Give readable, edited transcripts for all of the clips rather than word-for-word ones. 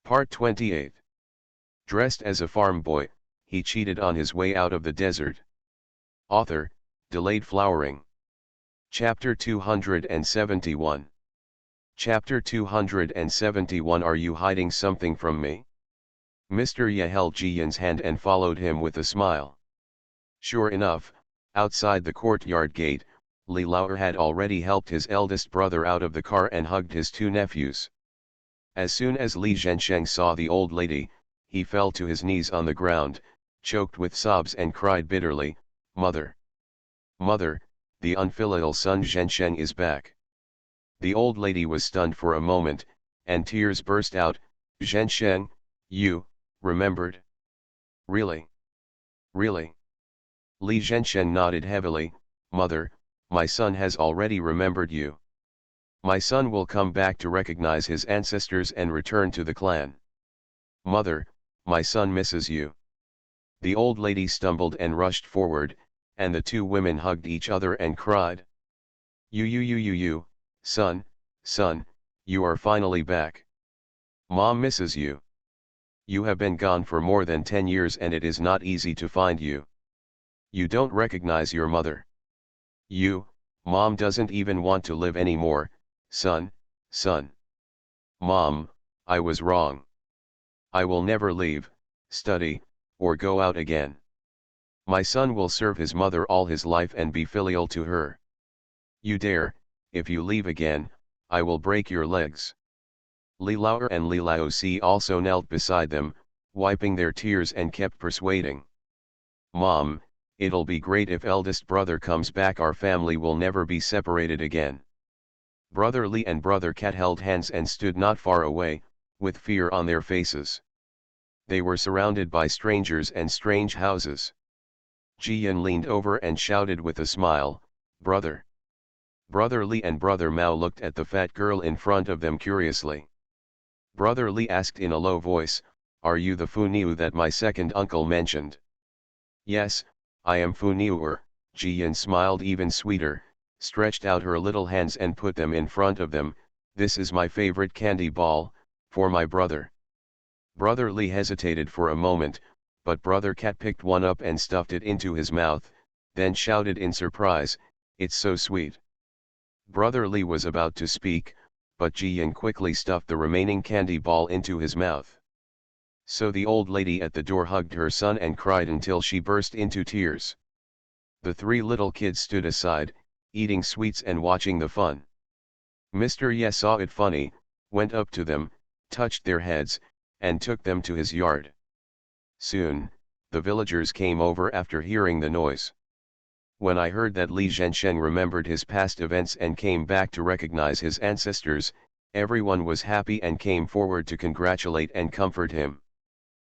Part 28. Dressed as a farm boy, he cheated on his way out of the desert. Author, Delayed Flowering. Chapter 271. Chapter 271. Are you hiding something from me? Mr. Ye held Ji Yin's hand and followed him with a smile. Sure enough, outside the courtyard gate, Li Laoer had already helped his eldest brother out of the car and hugged his two nephews. As soon as Li Zhensheng saw the old lady, he fell to his knees on the ground, choked with sobs and cried bitterly, "Mother! Mother, the unfilial son Zhensheng is back." The old lady was stunned for a moment, and tears burst out. "Zhensheng, you remembered? Really? Really?" Li Zhensheng nodded heavily. "Mother, my son has already remembered you. My son will come back to recognize his ancestors and return to the clan. Mother, my son misses you." The old lady stumbled and rushed forward, and the two women hugged each other and cried, You, son, you are finally back. Mom misses you. You have been gone for more than 10 years and it is not easy to find you. You don't recognize your mother. Mom doesn't even want to live anymore, son. Mom, I was wrong. I will never leave, study, or go out again. My son will serve his mother all his life and be filial to her. You dare, if you leave again, I will break your legs. Li Laoer and Li Laozi also knelt beside them, wiping their tears and kept persuading. Mom, it'll be great if eldest brother comes back. Our family will never be separated again. Brother Li and brother Cat held hands and stood not far away, with fear on their faces. They were surrounded by strangers and strange houses. Ji Yin leaned over and shouted with a smile, "Brother!" Brother Li and brother Mao looked at the fat girl in front of them curiously. Brother Li asked in a low voice, "Are you the Fu Niu that my second uncle mentioned?" "Yes, I am Fu Niuer." Ji Yin smiled even sweeter, stretched out her little hands and put them in front of them. "This is my favorite candy ball, for my brother." Brother Li hesitated for a moment, but brother Cat picked one up and stuffed it into his mouth, then shouted in surprise, "It's so sweet." Brother Li was about to speak, but Ji Yin quickly stuffed the remaining candy ball into his mouth. So the old lady at the door hugged her son and cried until she burst into tears. The three little kids stood aside, eating sweets and watching the fun. Mr. Ye saw it funny, went up to them, touched their heads, and took them to his yard. Soon, the villagers came over after hearing the noise. When I heard that Li Zhensheng remembered his past events and came back to recognize his ancestors, everyone was happy and came forward to congratulate and comfort him.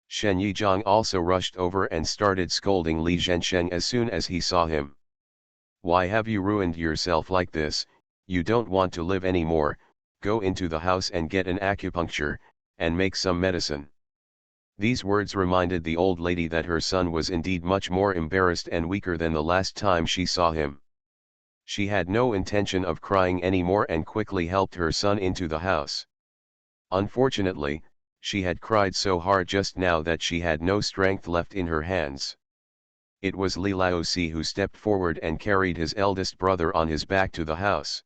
Shen Yizhang also rushed over and started scolding Li Zhensheng as soon as he saw him. "Why have you ruined yourself like this? You don't want to live anymore. Go into the house and get an acupuncture, and make some medicine." These words reminded the old lady that her son was indeed much more embarrassed and weaker than the last time she saw him. She had no intention of crying anymore and quickly helped her son into the house. Unfortunately, she had cried so hard just now that she had no strength left in her hands. It was Li Laozi who stepped forward and carried his eldest brother on his back to the house.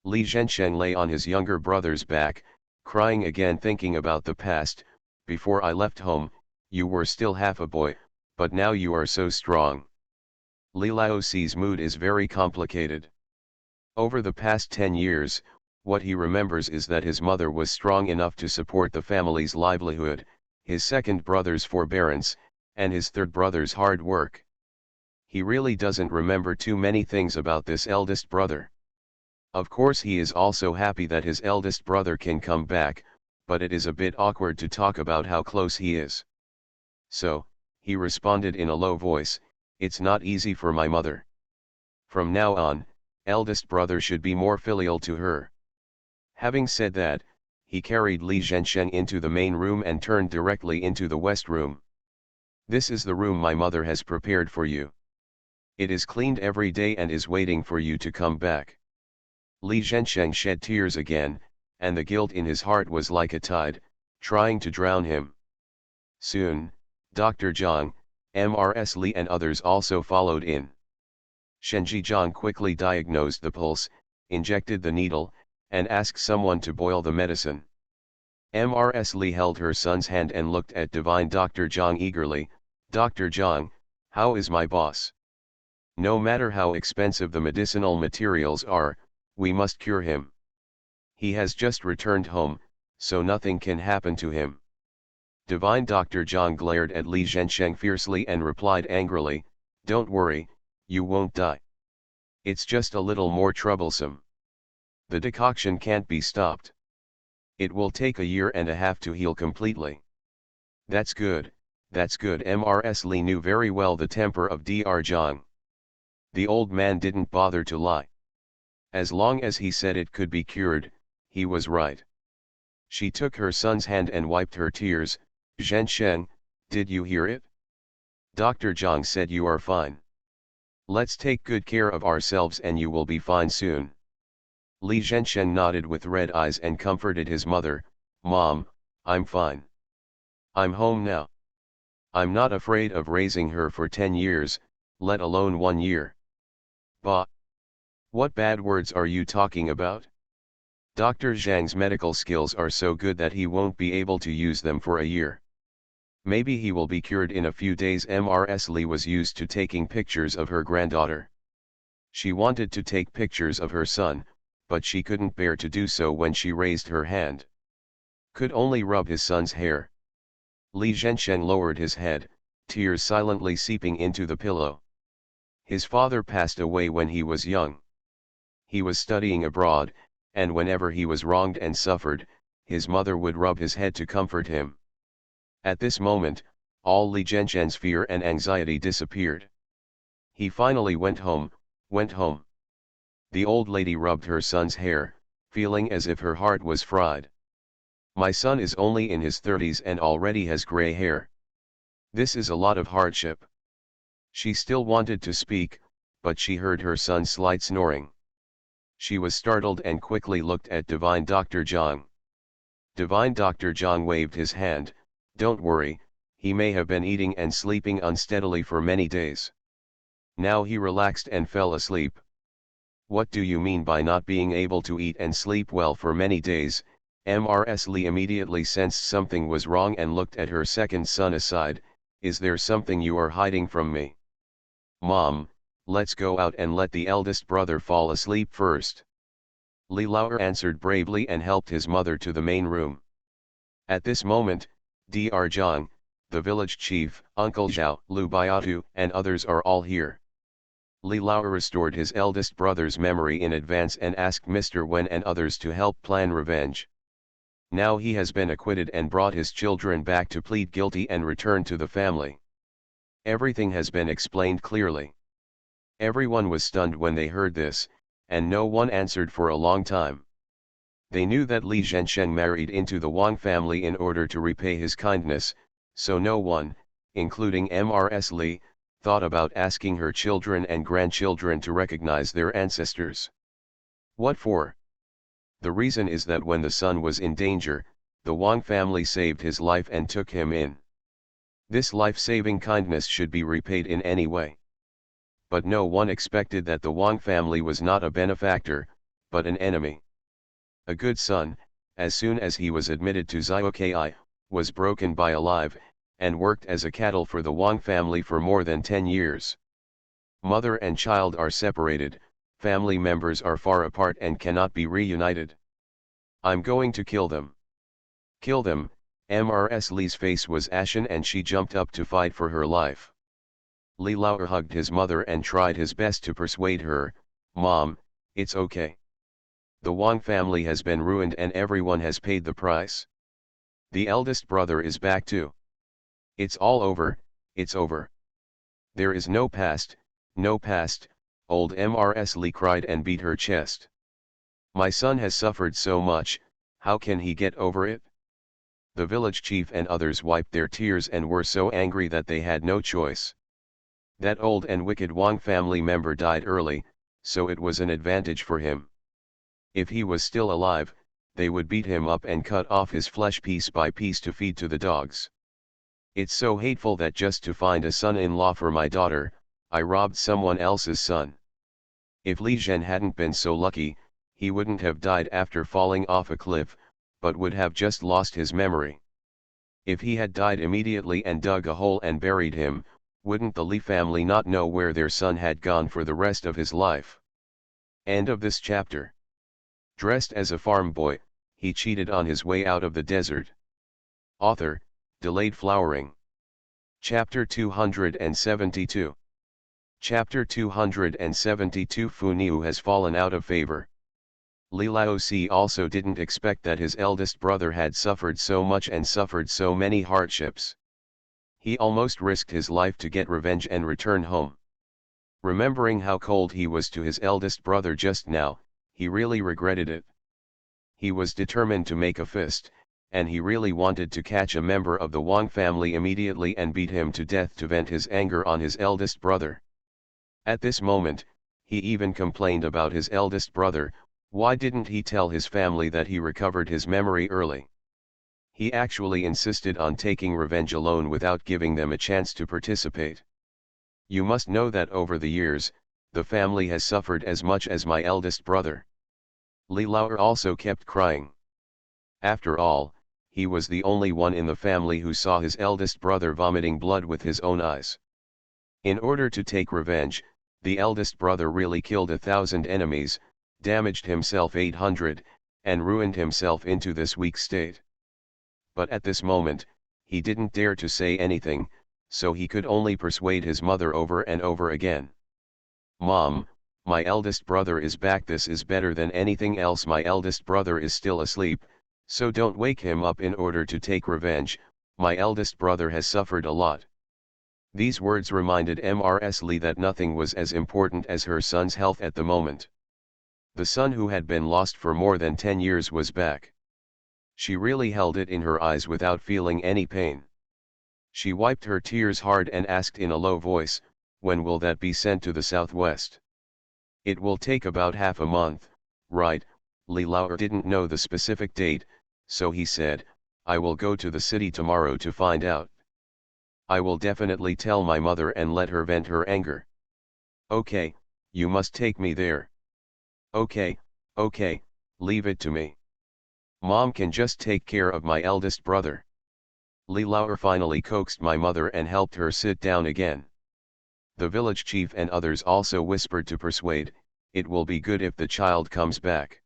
Li Zhensheng lay on his younger brother's back, crying again, thinking about the past. "Before I left home, you were still half a boy, but now you are so strong." Li Laozi's mood is very complicated. Over the past 10 years, what he remembers is that his mother was strong enough to support the family's livelihood, his second brother's forbearance, and his third brother's hard work. He really doesn't remember too many things about this eldest brother. Of course he is also happy that his eldest brother can come back, but it is a bit awkward to talk about how close he is. So, he responded in a low voice, "It's not easy for my mother. From now on, eldest brother should be more filial to her." Having said that, he carried Li Zhensheng into the main room and turned directly into the west room. "This is the room my mother has prepared for you. It is cleaned every day and is waiting for you to come back." Li Zhensheng shed tears again, and the guilt in his heart was like a tide, trying to drown him. Soon, Dr. Zhang, Mrs. Li and others also followed in. Shenji Zhang quickly diagnosed the pulse, injected the needle, and asked someone to boil the medicine. Mrs. Li held her son's hand and looked at divine Dr. Zhang eagerly. Dr. Zhang, how is my boss? No matter how expensive the medicinal materials are, we must cure him. He has just returned home, so nothing can happen to him. Divine Dr. Zhang glared at Li Zhensheng fiercely and replied angrily, don't worry, you won't die. It's just a little more troublesome. The decoction can't be stopped. It will take a year and a half to heal completely. That's good, that's good. Mrs. Li knew very well the temper of Dr. Zhang. The old man didn't bother to lie. As long as he said it could be cured, he was right. She took her son's hand and wiped her tears. Zhensheng, did you hear it? Dr. Zhang said you are fine. Let's take good care of ourselves and you will be fine soon. Li Zhensheng nodded with red eyes and comforted his mother, Mom, I'm fine. I'm home now. I'm not afraid of raising her for 10 years, let alone 1 year. Bah! What bad words are you talking about? Dr. Zhang's medical skills are so good that he won't be able to use them for a year. Maybe he will be cured in a few days. Mrs. Li was used to taking pictures of her granddaughter. She wanted to take pictures of her son, but she couldn't bear to do so when she raised her hand. Could only rub his son's hair. Li Zhensheng lowered his head, tears silently seeping into the pillow. His father passed away when he was young. He was studying abroad, and whenever he was wronged and suffered, his mother would rub his head to comfort him. At this moment, all Li Zhensheng's fear and anxiety disappeared. He finally went home. The old lady rubbed her son's hair, feeling as if her heart was fried. My son is only in his 30s and already has gray hair. This is a lot of hardship. She still wanted to speak, but she heard her son's slight snoring. She was startled and quickly looked at Divine Dr. Zhang. Divine Dr. Zhang waved his hand, don't worry, he may have been eating and sleeping unsteadily for many days. Now he relaxed and fell asleep. What do you mean by not being able to eat and sleep well for many days? Mrs. Li immediately sensed something was wrong and looked at her second son aside. Is there something you are hiding from me? Mom, let's go out and let the eldest brother fall asleep first. Li Lao'er answered bravely and helped his mother to the main room. At this moment, Dr. Zhang, the village chief, Uncle Zhao, Lu Baiatu, and others are all here. Li Lao'er restored his eldest brother's memory in advance and asked Mr. Wen and others to help plan revenge. Now he has been acquitted and brought his children back to plead guilty and return to the family. Everything has been explained clearly. Everyone was stunned when they heard this, and no one answered for a long time. They knew that Li Zhensheng married into the Wang family in order to repay his kindness, so no one, including Mrs. Li, thought about asking her children and grandchildren to recognize their ancestors. What for? The reason is that when the son was in danger, the Wang family saved his life and took him in. This life-saving kindness should be repaid in any way. But no one expected that the Wang family was not a benefactor, but an enemy. A good son, as soon as he was admitted to Zioki, was broken by alive, and worked as a cattle for the Wang family for more than 10 years. Mother and child are separated, family members are far apart and cannot be reunited. I'm going to kill them. Kill them. Mrs. Li's face was ashen and she jumped up to fight for her life. Li Lao'er hugged his mother and tried his best to persuade her, Mom, it's okay. The Wang family has been ruined and everyone has paid the price. The eldest brother is back too. It's all over, it's over. There is no past, no past, old Mrs. Li cried and beat her chest. My son has suffered so much, how can he get over it? The village chief and others wiped their tears and were so angry that they had no choice. That old and wicked Wang family member died early, so it was an advantage for him. If he was still alive, they would beat him up and cut off his flesh piece by piece to feed to the dogs. It's so hateful that just to find a son-in-law for my daughter, I robbed someone else's son. If Li Zhen hadn't been so lucky, he wouldn't have died after falling off a cliff, but would have just lost his memory. If he had died immediately and dug a hole and buried him, wouldn't the Li family not know where their son had gone for the rest of his life? End of this chapter. Dressed as a farm boy, he cheated on his way out of the desert. Author, Delayed Flowering. Chapter 272. Chapter 272. Fu Niu has fallen out of favor. Li Laozi also didn't expect that his eldest brother had suffered so much and suffered so many hardships. He almost risked his life to get revenge and return home. Remembering how cold he was to his eldest brother just now, he really regretted it. He was determined to make a fist, and he really wanted to catch a member of the Wang family immediately and beat him to death to vent his anger on his eldest brother. At this moment, he even complained about his eldest brother. Why didn't he tell his family that he recovered his memory early? He actually insisted on taking revenge alone without giving them a chance to participate. You must know that over the years, the family has suffered as much as my eldest brother. Li Lao also kept crying. After all, he was the only one in the family who saw his eldest brother vomiting blood with his own eyes. In order to take revenge, the eldest brother really killed 1,000 enemies, damaged himself 800, and ruined himself into this weak state. But at this moment, he didn't dare to say anything, so he could only persuade his mother over and over again. "Mom, my eldest brother is back. This is better than anything else. My eldest brother is still asleep, so don't wake him up in order to take revenge. My eldest brother has suffered a lot." These words reminded Mrs. Li that nothing was as important as her son's health at the moment. The son who had been lost for more than 10 years was back. She really held it in her eyes without feeling any pain. She wiped her tears hard and asked in a low voice, "When will that be sent to the southwest?" "It will take about half a month, right?" Li Lao didn't know the specific date, so he said, "I will go to the city tomorrow to find out. I will definitely tell my mother and let her vent her anger." "Okay, you must take me there." Okay, leave it to me. Mom can just take care of my eldest brother." Li Lao finally coaxed my mother and helped her sit down again. The village chief and others also whispered to persuade, "It will be good if the child comes back.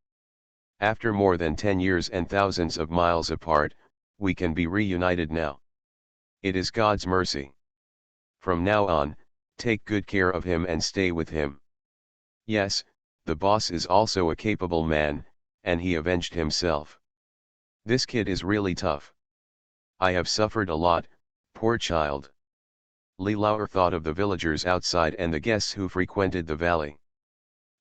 After more than 10 years and thousands of miles apart, we can be reunited now. It is God's mercy. From now on, take good care of him and stay with him." Yes, the boss is also a capable man, and he avenged himself. This kid is really tough. I have suffered a lot, poor child. Li Lao thought of the villagers outside and the guests who frequented the valley.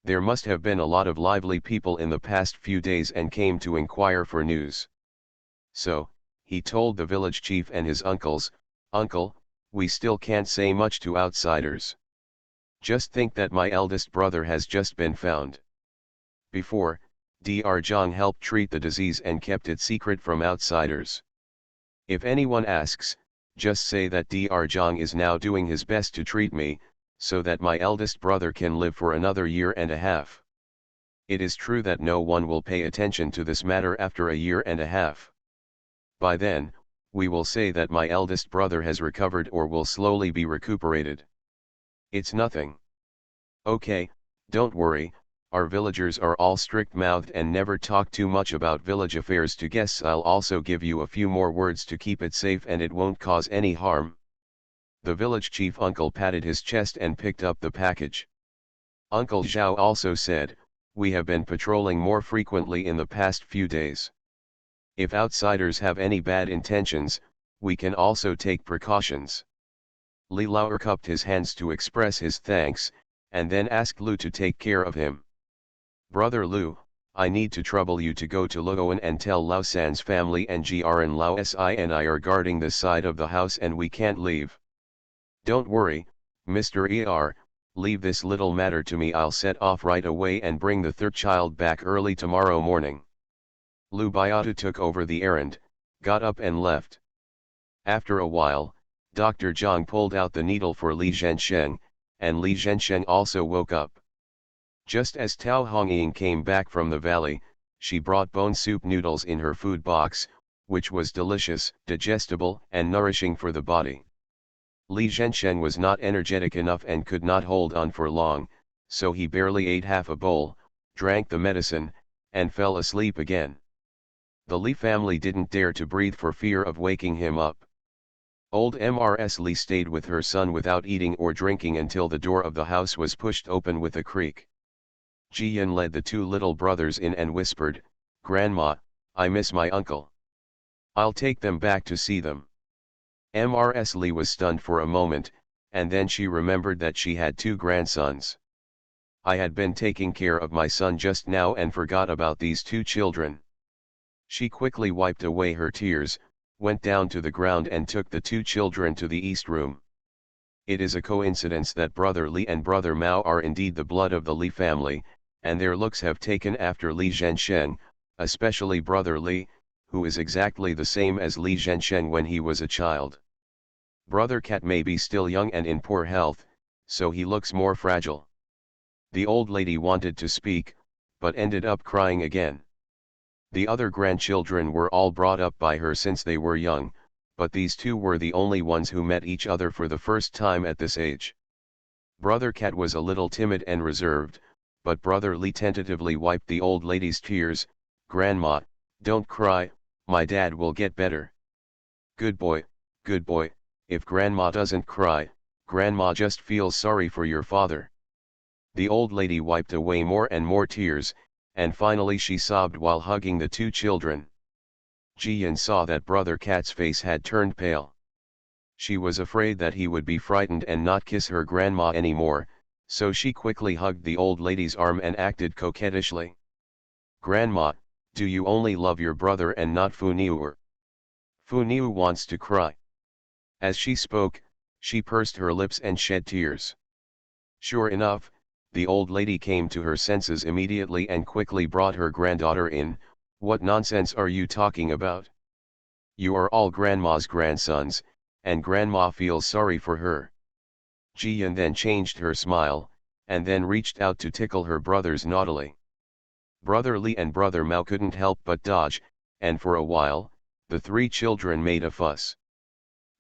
There must have been a lot of lively people in the past few days and came to inquire for news. So, he told the village chief and his uncles, "Uncle, we still can't say much to outsiders. Just think that my eldest brother has just been found. Before, Dr. Zhang helped treat the disease and kept it secret from outsiders. If anyone asks, just say that Dr. Zhang is now doing his best to treat me, so that my eldest brother can live for another year and a half. It is true that no one will pay attention to this matter after a year and a half. By then, we will say that my eldest brother has recovered or will slowly be recuperated. It's nothing. Okay, don't worry, our villagers are all strict-mouthed and never talk too much about village affairs to guests. I'll also give you a few more words to keep it safe and it won't cause any harm." The village chief uncle patted his chest and picked up the package. Uncle Zhao also said, "We have been patrolling more frequently in the past few days. If outsiders have any bad intentions, we can also take precautions." Li Lao cupped his hands to express his thanks, and then asked Lu to take care of him. "Brother Lu, I need to trouble you to go to Luoan and tell Lao San's family and Grn Lao Si and I are guarding this side of the house and we can't leave." "Don't worry, Mr. Er, leave this little matter to me. I'll set off right away and bring the third child back early tomorrow morning." Lu Biatu took over the errand, got up and left. After a while, Dr. Zhang pulled out the needle for Li Zhensheng, and Li Zhensheng also woke up. Just as Tao Hongying came back from the valley, she brought bone soup noodles in her food box, which was delicious, digestible, and nourishing for the body. Li Zhensheng was not energetic enough and could not hold on for long, so he barely ate half a bowl, drank the medicine, and fell asleep again. The Li family didn't dare to breathe for fear of waking him up. Old Mrs. Li stayed with her son without eating or drinking until the door of the house was pushed open with a creak. Jiyan led the two little brothers in and whispered, "Grandma, I miss my uncle. I'll take them back to see them." Mrs. Li was stunned for a moment, and then she remembered that she had two grandsons. "I had been taking care of my son just now and forgot about these two children." She quickly wiped away her tears, went down to the ground and took the two children to the east room. It is a coincidence that Brother Li and Brother Mao are indeed the blood of the Li family, and their looks have taken after Li Zhensheng, especially Brother Li, who is exactly the same as Li Zhensheng when he was a child. Brother Cat may be still young and in poor health, so he looks more fragile. The old lady wanted to speak, but ended up crying again. The other grandchildren were all brought up by her since they were young, but these two were the only ones who met each other for the first time at this age. Brother Cat was a little timid and reserved, but Brother Li tentatively wiped the old lady's tears. "Grandma, don't cry, my dad will get better." Good boy, if Grandma doesn't cry, Grandma just feels sorry for your father." The old lady wiped away more and more tears, and finally she sobbed while hugging the two children. Jiyan saw that Brother Cat's face had turned pale. She was afraid that he would be frightened and not kiss her grandma anymore, so she quickly hugged the old lady's arm and acted coquettishly. "Grandma, do you only love your brother and not Fu Niu? Fu Niu wants to cry." As she spoke, she pursed her lips and shed tears. Sure enough, the old lady came to her senses immediately and quickly brought her granddaughter in. "What nonsense are you talking about? You are all Grandma's grandsons, and Grandma feels sorry for her." Jiyan then changed her smile, and then reached out to tickle her brothers naughtily. Brother Li and Brother Mao couldn't help but dodge, and for a while, the three children made a fuss.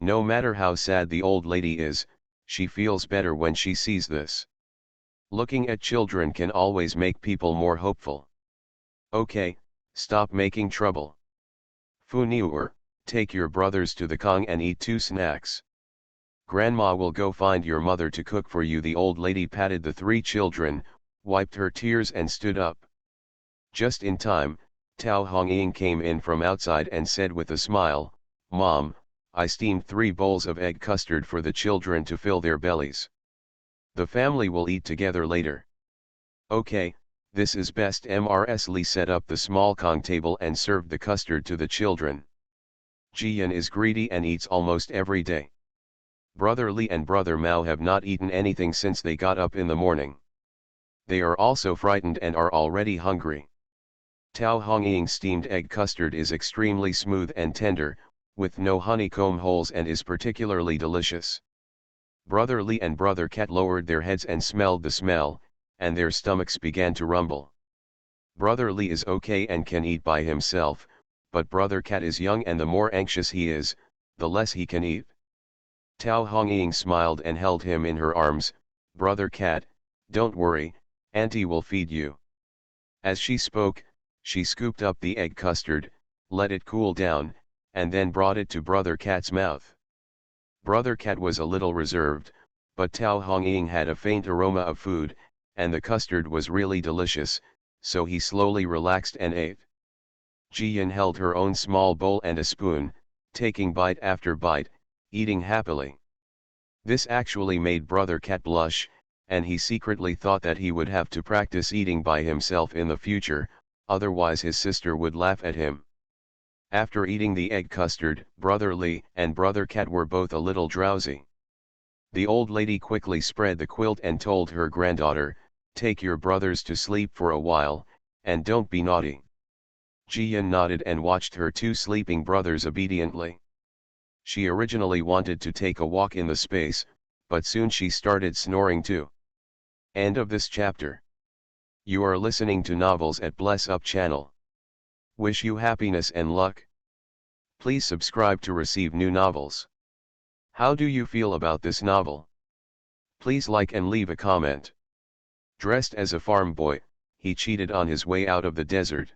No matter how sad the old lady is, she feels better when she sees this. Looking at children can always make people more hopeful. "Okay, stop making trouble. Fu Niu, take your brothers to the Kong and eat 2 snacks. Grandma will go find your mother to cook for you." The old lady patted the three children, wiped her tears and stood up. Just in time, Tao Hongying came in from outside and said with a smile, "Mom, I steamed 3 bowls of egg custard for the children to fill their bellies. The family will eat together later." "Okay, this is best." Mrs. Li set up the small Kong table and served the custard to the children. Jiyan is greedy and eats almost every day. Brother Li and Brother Mao have not eaten anything since they got up in the morning. They are also frightened and are already hungry. Tao Hongying's steamed egg custard is extremely smooth and tender, with no honeycomb holes, and is particularly delicious. Brother Li and Brother Cat lowered their heads and smelled the smell, and their stomachs began to rumble. Brother Li is okay and can eat by himself, but Brother Cat is young and the more anxious he is, the less he can eat. Tao Hongying smiled and held him in her arms. "Brother Cat, don't worry, Auntie will feed you." As she spoke, she scooped up the egg custard, let it cool down, and then brought it to Brother Cat's mouth. Brother Cat was a little reserved, but Tao Hongying had a faint aroma of food, and the custard was really delicious, so he slowly relaxed and ate. Jiyan held her own small bowl and a spoon, taking bite after bite, eating happily. This actually made Brother Cat blush, and he secretly thought that he would have to practice eating by himself in the future, otherwise his sister would laugh at him. After eating the egg custard, Brother Li and Brother Cat were both a little drowsy. The old lady quickly spread the quilt and told her granddaughter, "Take your brothers to sleep for a while, and don't be naughty." Jian nodded and watched her two sleeping brothers obediently. She originally wanted to take a walk in the space, but soon she started snoring too. End of this chapter. You are listening to Novels at Bless Up channel. Wish you happiness and luck. Please subscribe to receive new novels. How do you feel about this novel? Please like and leave a comment. Dressed as a farm boy, he cheated on his way out of the desert.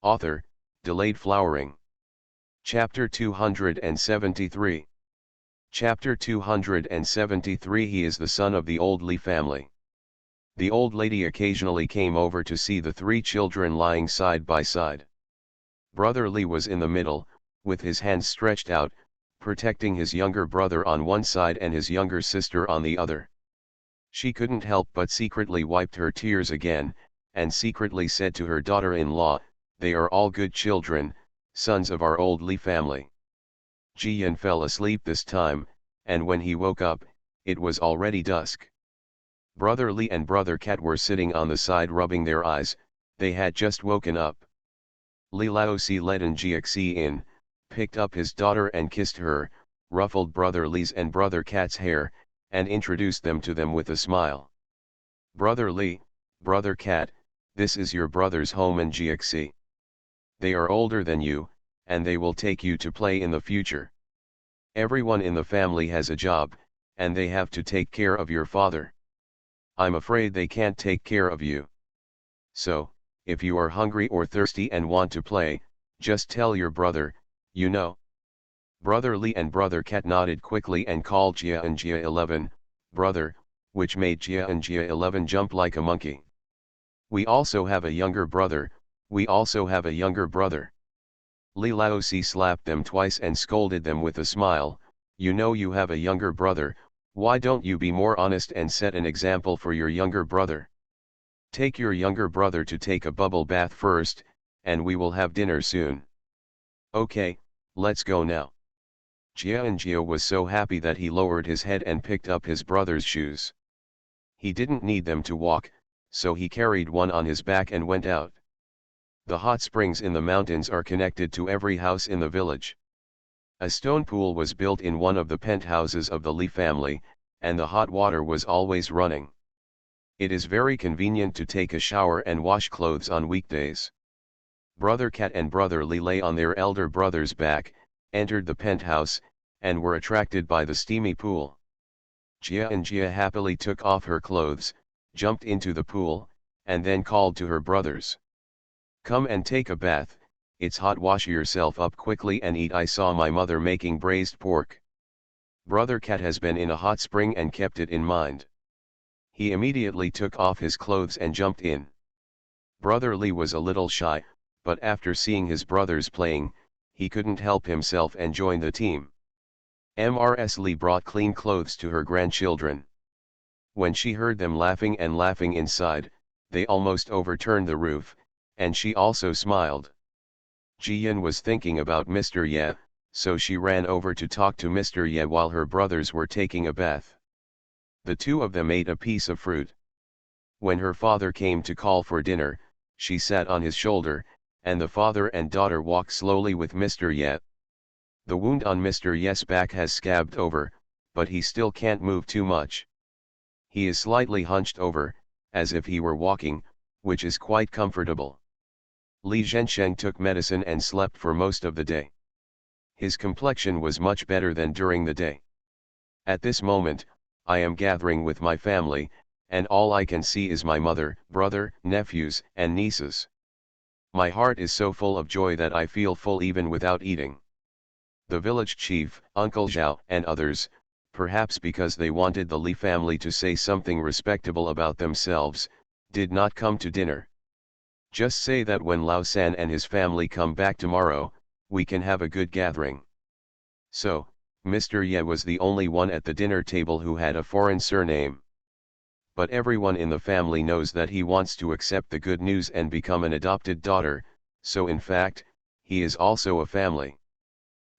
Author, Delayed Flowering. Chapter 273. Chapter 273. He is the son of the old Lee family. The old lady occasionally came over to see the three children lying side by side. Brother Lee was in the middle, with his hands stretched out, protecting his younger brother on one side and his younger sister on the other. She couldn't help but secretly wiped her tears again, and secretly said to her daughter-in-law, "They are all good children, sons of our old Lee family." Jian fell asleep this time, and when he woke up, it was already dusk. Brother Lee and Brother Cat were sitting on the side rubbing their eyes, they had just woken up. Li Laosi led Jiaxi in, picked up his daughter and kissed her, ruffled Brother Lee's and Brother Cat's hair, and introduced them to them with a smile. "Brother Lee, Brother Cat, this is your brother's home in Jiaxi. They are older than you, and they will take you to play in the future. Everyone in the family has a job, and they have to take care of your father. I'm afraid they can't take care of you. So, if you are hungry or thirsty and want to play, just tell your brother, you know." Brother Lee and Brother Cat nodded quickly and called Jia and Jia 11, brother, which made Jia and Jia 11 jump like a monkey. "We also have a younger brother, we also have a younger brother." Li Laosi slapped them twice and scolded them with a smile, "You know you have a younger brother, why don't you be more honest and set an example for your younger brother? Take your younger brother to take a bubble bath first, and we will have dinner soon. Okay, let's go now." Jia was so happy that he lowered his head and picked up his brother's shoes. He didn't need them to walk, so he carried one on his back and went out. The hot springs in the mountains are connected to every house in the village. A stone pool was built in one of the penthouses of the Lee family, and the hot water was always running. It is very convenient to take a shower and wash clothes on weekdays. Brother Cat and Brother Lee lay on their elder brother's back, entered the penthouse, and were attracted by the steamy pool. Jia happily took off her clothes, jumped into the pool, and then called to her brothers. "Come and take a bath, it's hot, wash yourself up quickly and eat. I saw my mother making braised pork." Brother Cat has been in a hot spring and kept it in mind. He immediately took off his clothes and jumped in. Brother Lee was a little shy, but after seeing his brothers playing, he couldn't help himself and joined the team. Mrs. Lee brought clean clothes to her grandchildren. When she heard them laughing and laughing inside, they almost overturned the roof, and she also smiled. Jian was thinking about Mr. Ye, so she ran over to talk to Mr. Ye while her brothers were taking a bath. The two of them ate a piece of fruit. When her father came to call for dinner, she sat on his shoulder, and the father and daughter walked slowly with Mr. Ye. The wound on Mr. Ye's back has scabbed over, but he still can't move too much. He is slightly hunched over, as if he were walking, which is quite comfortable. Li Zhensheng took medicine and slept for most of the day. His complexion was much better than during the day. At this moment, I am gathering with my family, and all I can see is my mother, brother, nephews, and nieces. My heart is so full of joy that I feel full even without eating. The village chief, Uncle Zhao, and others, perhaps because they wanted the Li family to say something respectable about themselves, did not come to dinner. Just say that when Lao San and his family come back tomorrow, we can have a good gathering. So, Mr. Ye was the only one at the dinner table who had a foreign surname. But everyone in the family knows that he wants to accept the good news and become an adopted daughter, so in fact, he is also a family.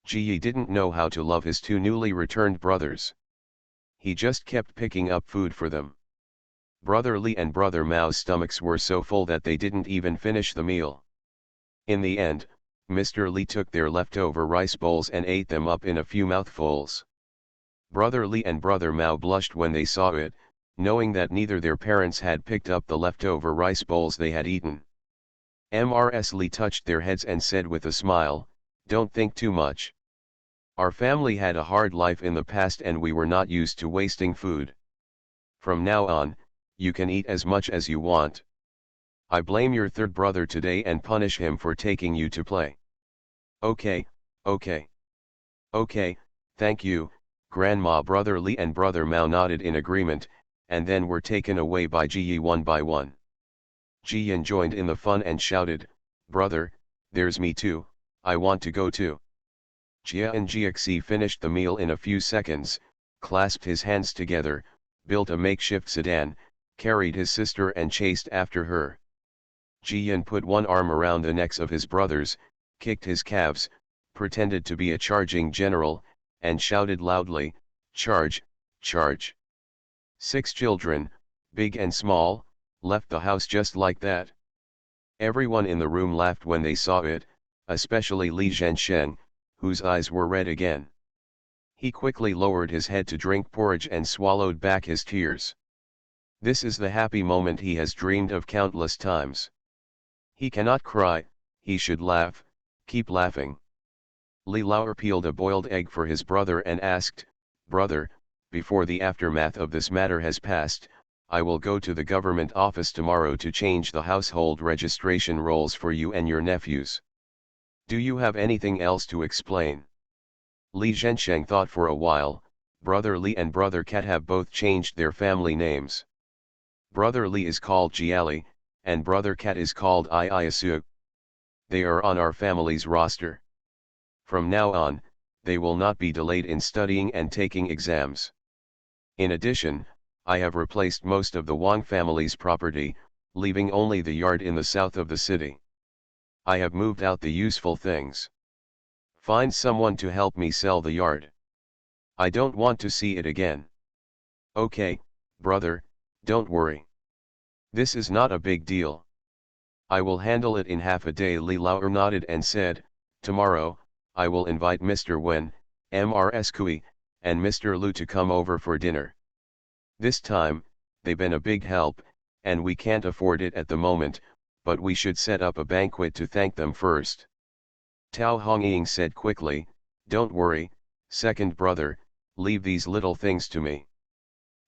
Ji didn't know how to love his two newly returned brothers. He just kept picking up food for them. Brother Li and Brother Mao's stomachs were so full that they didn't even finish the meal. In the end, Mr. Li took their leftover rice bowls and ate them up in a few mouthfuls. Brother Li and Brother Mao blushed when they saw it, knowing that neither their parents had picked up the leftover rice bowls they had eaten. Mrs. Li touched their heads and said with a smile, "Don't think too much. Our family had a hard life in the past and we were not used to wasting food. From now on, you can eat as much as you want. I blame your third brother today and punish him for taking you to play." "Okay, okay. Okay, thank you, Grandma." Brother Li and Brother Mao nodded in agreement, and then were taken away by Ji Yi one by one. Ji Yin joined in the fun and shouted, "Brother, there's me too, I want to go too." Jia and Jiaxi finished the meal in a few seconds, clasped his hands together, built a makeshift sedan, carried his sister and chased after her. Ji Yin put one arm around the necks of his brothers, kicked his calves, pretended to be a charging general, and shouted loudly, "Charge, charge." 6 children, big and small, left the house just like that. Everyone in the room laughed when they saw it, especially Li Zhensheng, whose eyes were red again. He quickly lowered his head to drink porridge and swallowed back his tears. This is the happy moment he has dreamed of countless times. He cannot cry, he should laugh, keep laughing. Li Lauer peeled a boiled egg for his brother and asked, "Brother, before the aftermath of this matter has passed, I will go to the government office tomorrow to change the household registration rolls for you and your nephews. Do you have anything else to explain?" Li Zhensheng thought for a while. Brother Li and Brother Cat have both changed their family names. Brother Li is called Jiali, and Brother Cat is called Iasu. They are on our family's roster. From now on, they will not be delayed in studying and taking exams. In addition, I have replaced most of the Wang family's property, leaving only the yard in the south of the city. I have moved out the useful things. Find someone to help me sell the yard. I don't want to see it again. Okay, brother, don't worry. This is not a big deal. I will handle it in half a day. Li Lauer nodded and said, "Tomorrow, I will invite Mr. Wen, Mrs. Kui, and Mr. Lu to come over for dinner. This time, they've been a big help, and we can't afford it at the moment, but we should set up a banquet to thank them first." Tao Hongying said quickly, "Don't worry, second brother, leave these little things to me."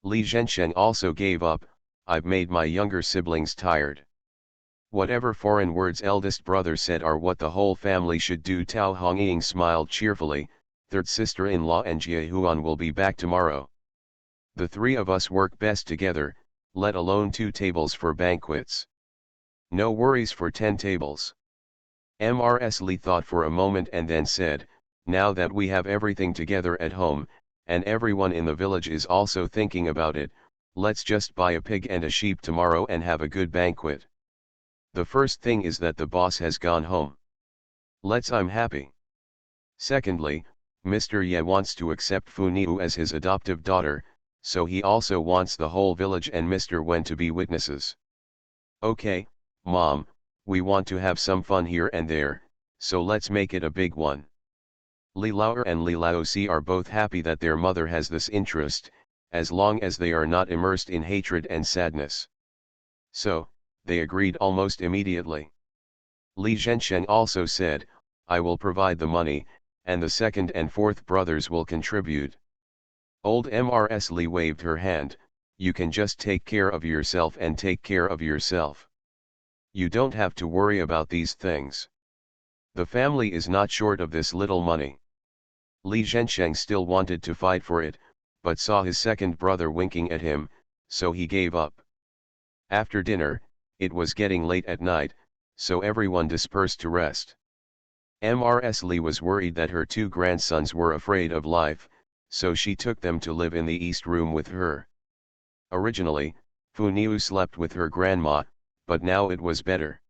Li Zhensheng also gave up, "I've made my younger siblings tired. Whatever foreign words eldest brother said are what the whole family should do." Tao Hongying smiled cheerfully, "Third sister-in-law and Jia Huan will be back tomorrow. The three of us work best together, let alone 2 tables for banquets. No worries for 10 tables. Mrs. Li thought for a moment and then said, "Now that we have everything together at home, and everyone in the village is also thinking about it, let's just buy a pig and a sheep tomorrow and have a good banquet. The first thing is that the boss has gone home. I'm happy. Secondly, Mr. Ye wants to accept Fu Niu as his adoptive daughter, so he also wants the whole village and Mr. Wen to be witnesses. Okay, Mom, we want to have some fun here and there, so let's make it a big one." Li Lauer and Li Laosi are both happy that their mother has this interest, as long as they are not immersed in hatred and sadness. So, they agreed almost immediately. Li Zhensheng also said, "I will provide the money, and the second and fourth brothers will contribute." Old Mrs. Li waved her hand, "You can just take care of yourself and take care of yourself. You don't have to worry about these things. The family is not short of this little money." Li Zhensheng still wanted to fight for it, but saw his second brother winking at him, so he gave up. After dinner, it was getting late at night, so everyone dispersed to rest. Mrs. Li was worried that her 2 grandsons were afraid of life, so she took them to live in the east room with her. Originally, Fu Niu slept with her grandma, but now it was better.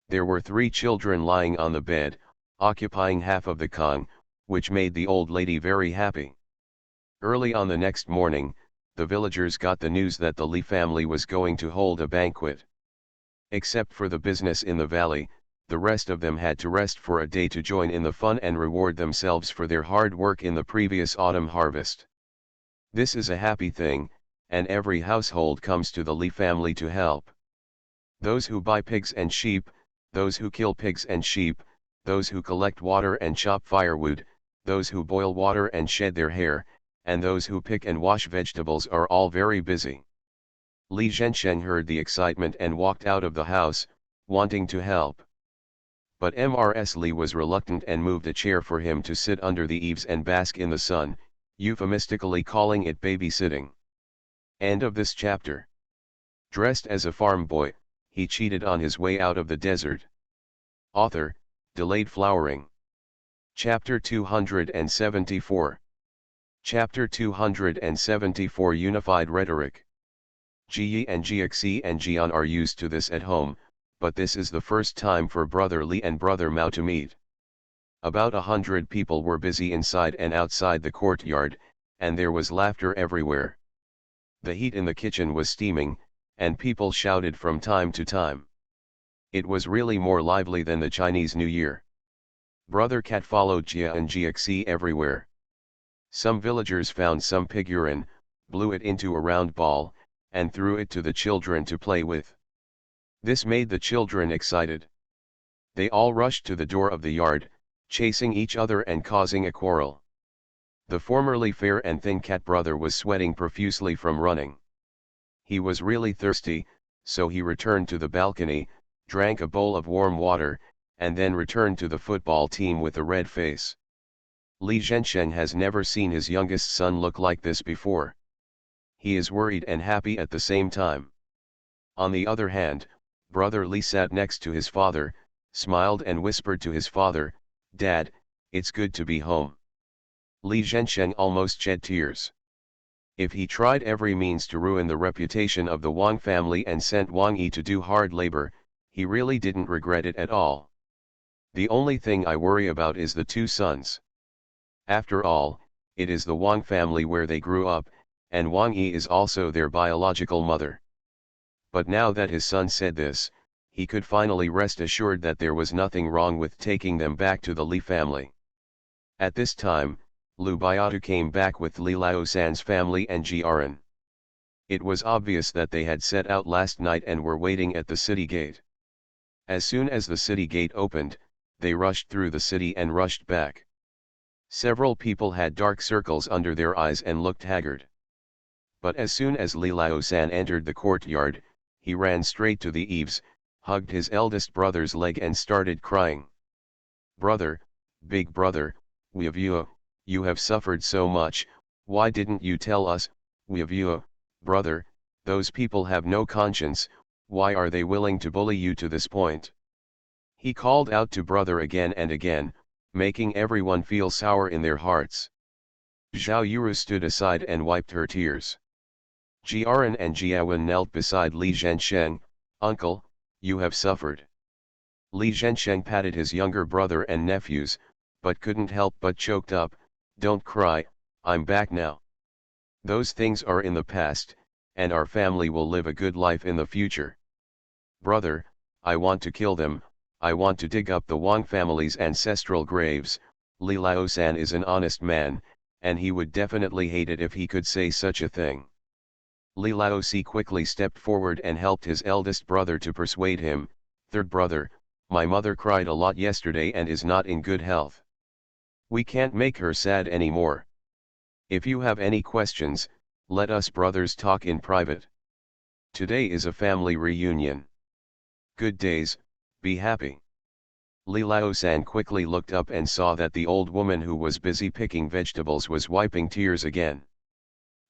There were 3 children lying on the bed, occupying half of the kong, which made the old lady very happy. Early on the next morning, the villagers got the news that the Li family was going to hold a banquet. Except for the business in the valley, the rest of them had to rest for a day to join in the fun and reward themselves for their hard work in the previous autumn harvest. This is a happy thing, and every household comes to the Li family to help. Those who buy pigs and sheep, those who kill pigs and sheep, those who collect water and chop firewood, those who boil water and shed their hair, and those who pick and wash vegetables are all very busy. Li Zhensheng heard the excitement and walked out of the house, wanting to help. But Mrs. Li was reluctant and moved a chair for him to sit under the eaves and bask in the sun, euphemistically calling it babysitting. End of this chapter. Dressed as a farm boy, he cheated on his way out of the desert. Author, Delayed Flowering. Chapter 274. Chapter 274 Unified Rhetoric. Ji and Jiaxi and Jian are used to this at home, but this is the first time for Brother Li and Brother Mao to meet. About 100 people were busy inside and outside the courtyard, and there was laughter everywhere. The heat in the kitchen was steaming, and people shouted from time to time. It was really more lively than the Chinese New Year. Brother Cat followed Jia and Jiaxi everywhere. Some villagers found some pig urine, blew it into a round ball, and threw it to the children to play with. This made the children excited. They all rushed to the door of the yard, chasing each other and causing a quarrel. The formerly fair and thin cat brother was sweating profusely from running. He was really thirsty, so he returned to the balcony, drank a bowl of warm water, and then returned to the football team with a red face. Li Zhensheng has never seen his youngest son look like this before. He is worried and happy at the same time. On the other hand, Brother Li sat next to his father, smiled and whispered to his father, "Dad, it's good to be home." Li Zhensheng almost shed tears. If he tried every means to ruin the reputation of the Wang family and sent Wang Yi to do hard labor, he really didn't regret it at all. The only thing I worry about is the two sons. After all, it is the Wang family where they grew up, and Wang Yi is also their biological mother. But now that his son said this, he could finally rest assured that there was nothing wrong with taking them back to the Li family. At this time, Lu Biatu came back with Li Laosan's family and Jiaran. It was obvious that they had set out last night and were waiting at the city gate. As soon as the city gate opened, they rushed through the city and rushed back. Several people had dark circles under their eyes and looked haggard. But as soon as Li Laosan entered the courtyard, he ran straight to the eaves, hugged his eldest brother's leg and started crying. "Brother, big brother, you have suffered so much, why didn't you tell us, brother, those people have no conscience, why are they willing to bully you to this point?" He called out to brother again and again, making everyone feel sour in their hearts. Zhao Yuru stood aside and wiped her tears. Jiaran and Jiawen knelt beside Li Zhensheng. "Uncle, you have suffered." Li Zhensheng patted his younger brother and nephews, but couldn't help but choked up, "Don't cry, I'm back now. Those things are in the past, and our family will live a good life in the future. Brother, I want to kill them, I want to dig up the Wang family's ancestral graves. Li Laosan is an honest man, and he would definitely hate it if he could say such a thing." Li Laosi quickly stepped forward and helped his eldest brother to persuade him, "Third brother, my mother cried a lot yesterday and is not in good health. We can't make her sad anymore. If you have any questions, let us brothers talk in private. Today is a family reunion. Good days, be happy." Li Laosan quickly looked up and saw that the old woman who was busy picking vegetables was wiping tears again.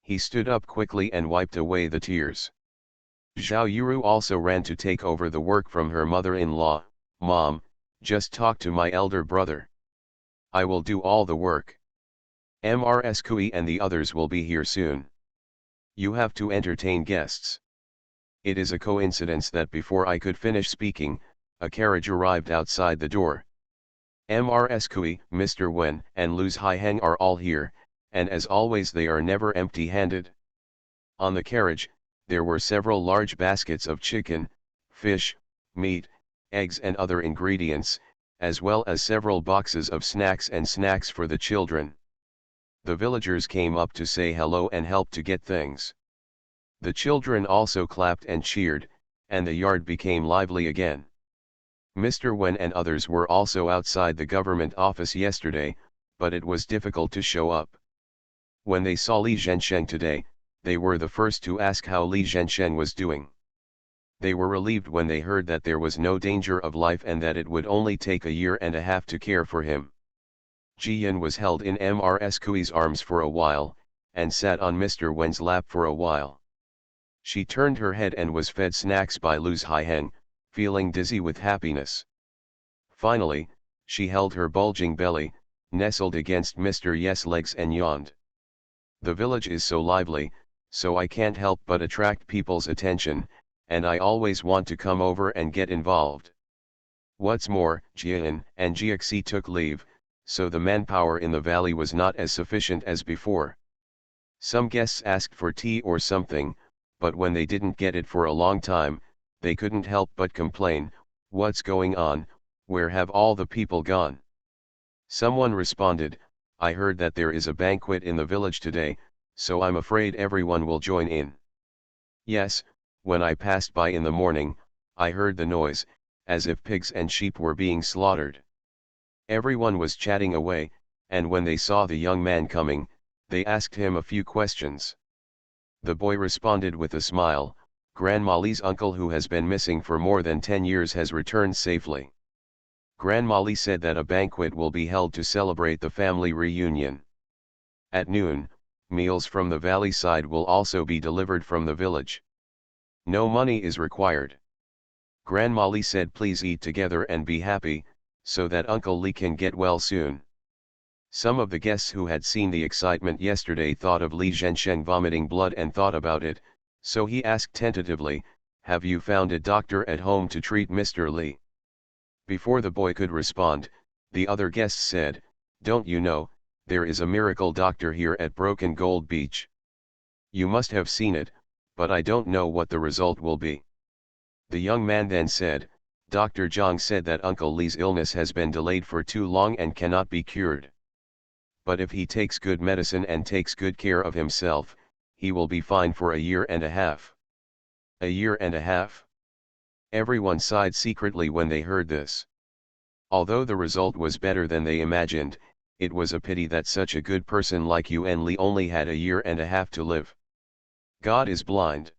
He stood up quickly and wiped away the tears. Zhao Yuru also ran to take over the work from her mother-in-law. "Mom, just talk to my elder brother. I will do all the work. Mrs. Kui and the others will be here soon. You have to entertain guests." It is a coincidence that before I could finish speaking, a carriage arrived outside the door. Mrs. Kui, Mr. Wen, and Luz Haiheng are all here, and as always they are never empty-handed. On the carriage, there were several large baskets of chicken, fish, meat, eggs and other ingredients, as well as several boxes of snacks for the children. The villagers came up to say hello and help to get things. The children also clapped and cheered, and the yard became lively again. Mr. Wen and others were also outside the government office yesterday, but it was difficult to show up. When they saw Li Zhensheng today, they were the first to ask how Li Zhensheng was doing. They were relieved when they heard that there was no danger of life and that it would only take a year and a half to care for him. Jiyan was held in Mrs. Kui's arms for a while, and sat on Mr. Wen's lap for a while. She turned her head and was fed snacks by Luz Haiheng, feeling dizzy with happiness. Finally, she held her bulging belly, nestled against Mr. Yes' legs and yawned. The village is so lively, so I can't help but attract people's attention, and I always want to come over and get involved. What's more, Jian and Jiaxi took leave, so the manpower in the valley was not as sufficient as before. Some guests asked for tea or something, but when they didn't get it for a long time, they couldn't help but complain, "What's going on, where have all the people gone?" Someone responded, "I heard that there is a banquet in the village today, so I'm afraid everyone will join in." Yes, when I passed by in the morning, I heard the noise, as if pigs and sheep were being slaughtered. Everyone was chatting away, and when they saw the young man coming, they asked him a few questions. The boy responded with a smile, "Grandma Li's uncle who has been missing for more than 10 years has returned safely." Grandma Li said that a banquet will be held to celebrate the family reunion. At noon, meals from the valley side will also be delivered from the village. No money is required. Grandma Li said please eat together and be happy, so that Uncle Li can get well soon. Some of the guests who had seen the excitement yesterday thought of Li Zhensheng vomiting blood and thought about it, so he asked tentatively, "Have you found a doctor at home to treat Mr. Li?" Before the boy could respond, the other guests said, "Don't you know, there is a miracle doctor here at Broken Gold Beach. You must have seen it, but I don't know what the result will be." The young man then said, "Dr. Zhang said that Uncle Li's illness has been delayed for too long and cannot be cured. But if he takes good medicine and takes good care of himself, he will be fine for a year and a half." A year and a half? Everyone sighed secretly when they heard this. Although the result was better than they imagined, it was a pity that such a good person like Yuan Li only had a year and a half to live. God is blind.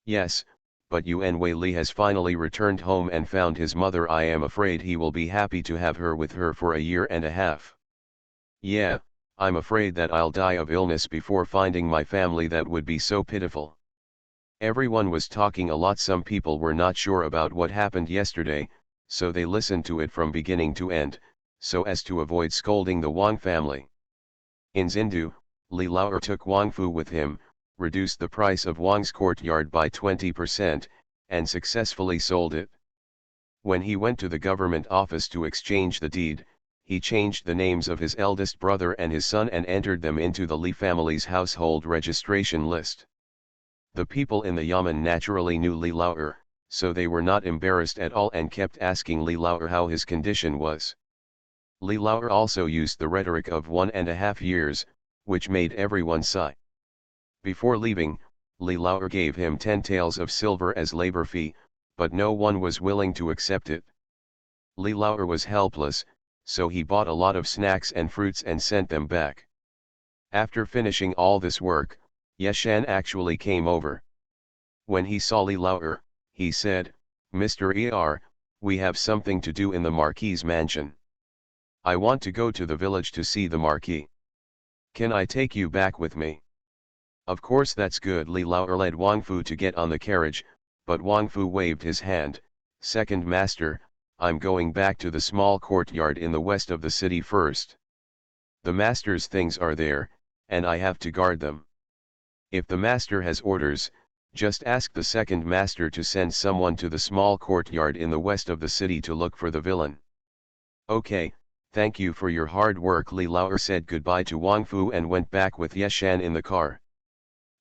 Yes, but Yuan Wei Li has finally returned home and found his mother. I am afraid he will be happy to have her with her for a year and a half. Yeah, I'm afraid that I'll die of illness before finding my family. That would be so pitiful. Everyone was talking a lot. Some people were not sure about what happened yesterday, so they listened to it from beginning to end, so as to avoid scolding the Wang family. In Xindu, Li Lao'er took Wang Fu with him, reduced the price of Wang's courtyard by 20%, and successfully sold it. When he went to the government office to exchange the deed, he changed the names of his eldest brother and his son and entered them into the Li family's household registration list. The people in the Yamen naturally knew Li Lao'er, so they were not embarrassed at all and kept asking Li Lao'er how his condition was. Li Lao'er also used the rhetoric of 1.5 years, which made everyone sigh. Before leaving, Li Lao'er gave him 10 taels of silver as labor fee, but no one was willing to accept it. Li Lao'er was helpless, so he bought a lot of snacks and fruits and sent them back. After finishing all this work, Yeshan actually came over. When he saw Li Lao'er, he said, "Mr. Er, we have something to do in the Marquis's mansion. I want to go to the village to see the Marquis. Can I take you back with me?" "Of course, that's good." Li Lao'er led Wang Fu to get on the carriage, but Wang Fu waved his hand. "Second master, I'm going back to the small courtyard in the west of the city first. The master's things are there, and I have to guard them. If the master has orders, just ask the second master to send someone to the small courtyard in the west of the city to look for the villain." "Okay, thank you for your hard work." Li Lao'er said goodbye to Wang Fu and went back with Yeshan in the car.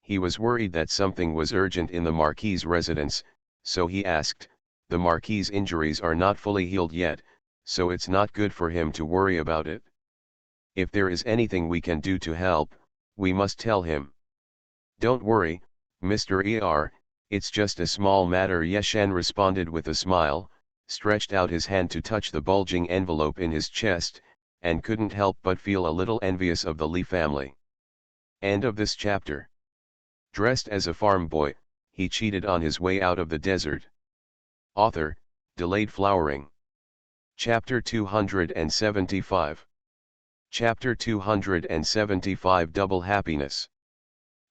He was worried that something was urgent in the Marquis's residence, so he asked, The Marquis's injuries are not fully healed yet, so it's not good for him to worry about it. If there is anything we can do to help, we must tell him. Don't worry, Mr. Er, it's just a small matter. Ye Shen responded with a smile, stretched out his hand to touch the bulging envelope in his chest, and couldn't help but feel a little envious of the Li family. End of this chapter. Dressed as a farm boy, he cheated on his way out of the desert. Author, Delayed Flowering. Chapter 275. Chapter 275 Double Happiness.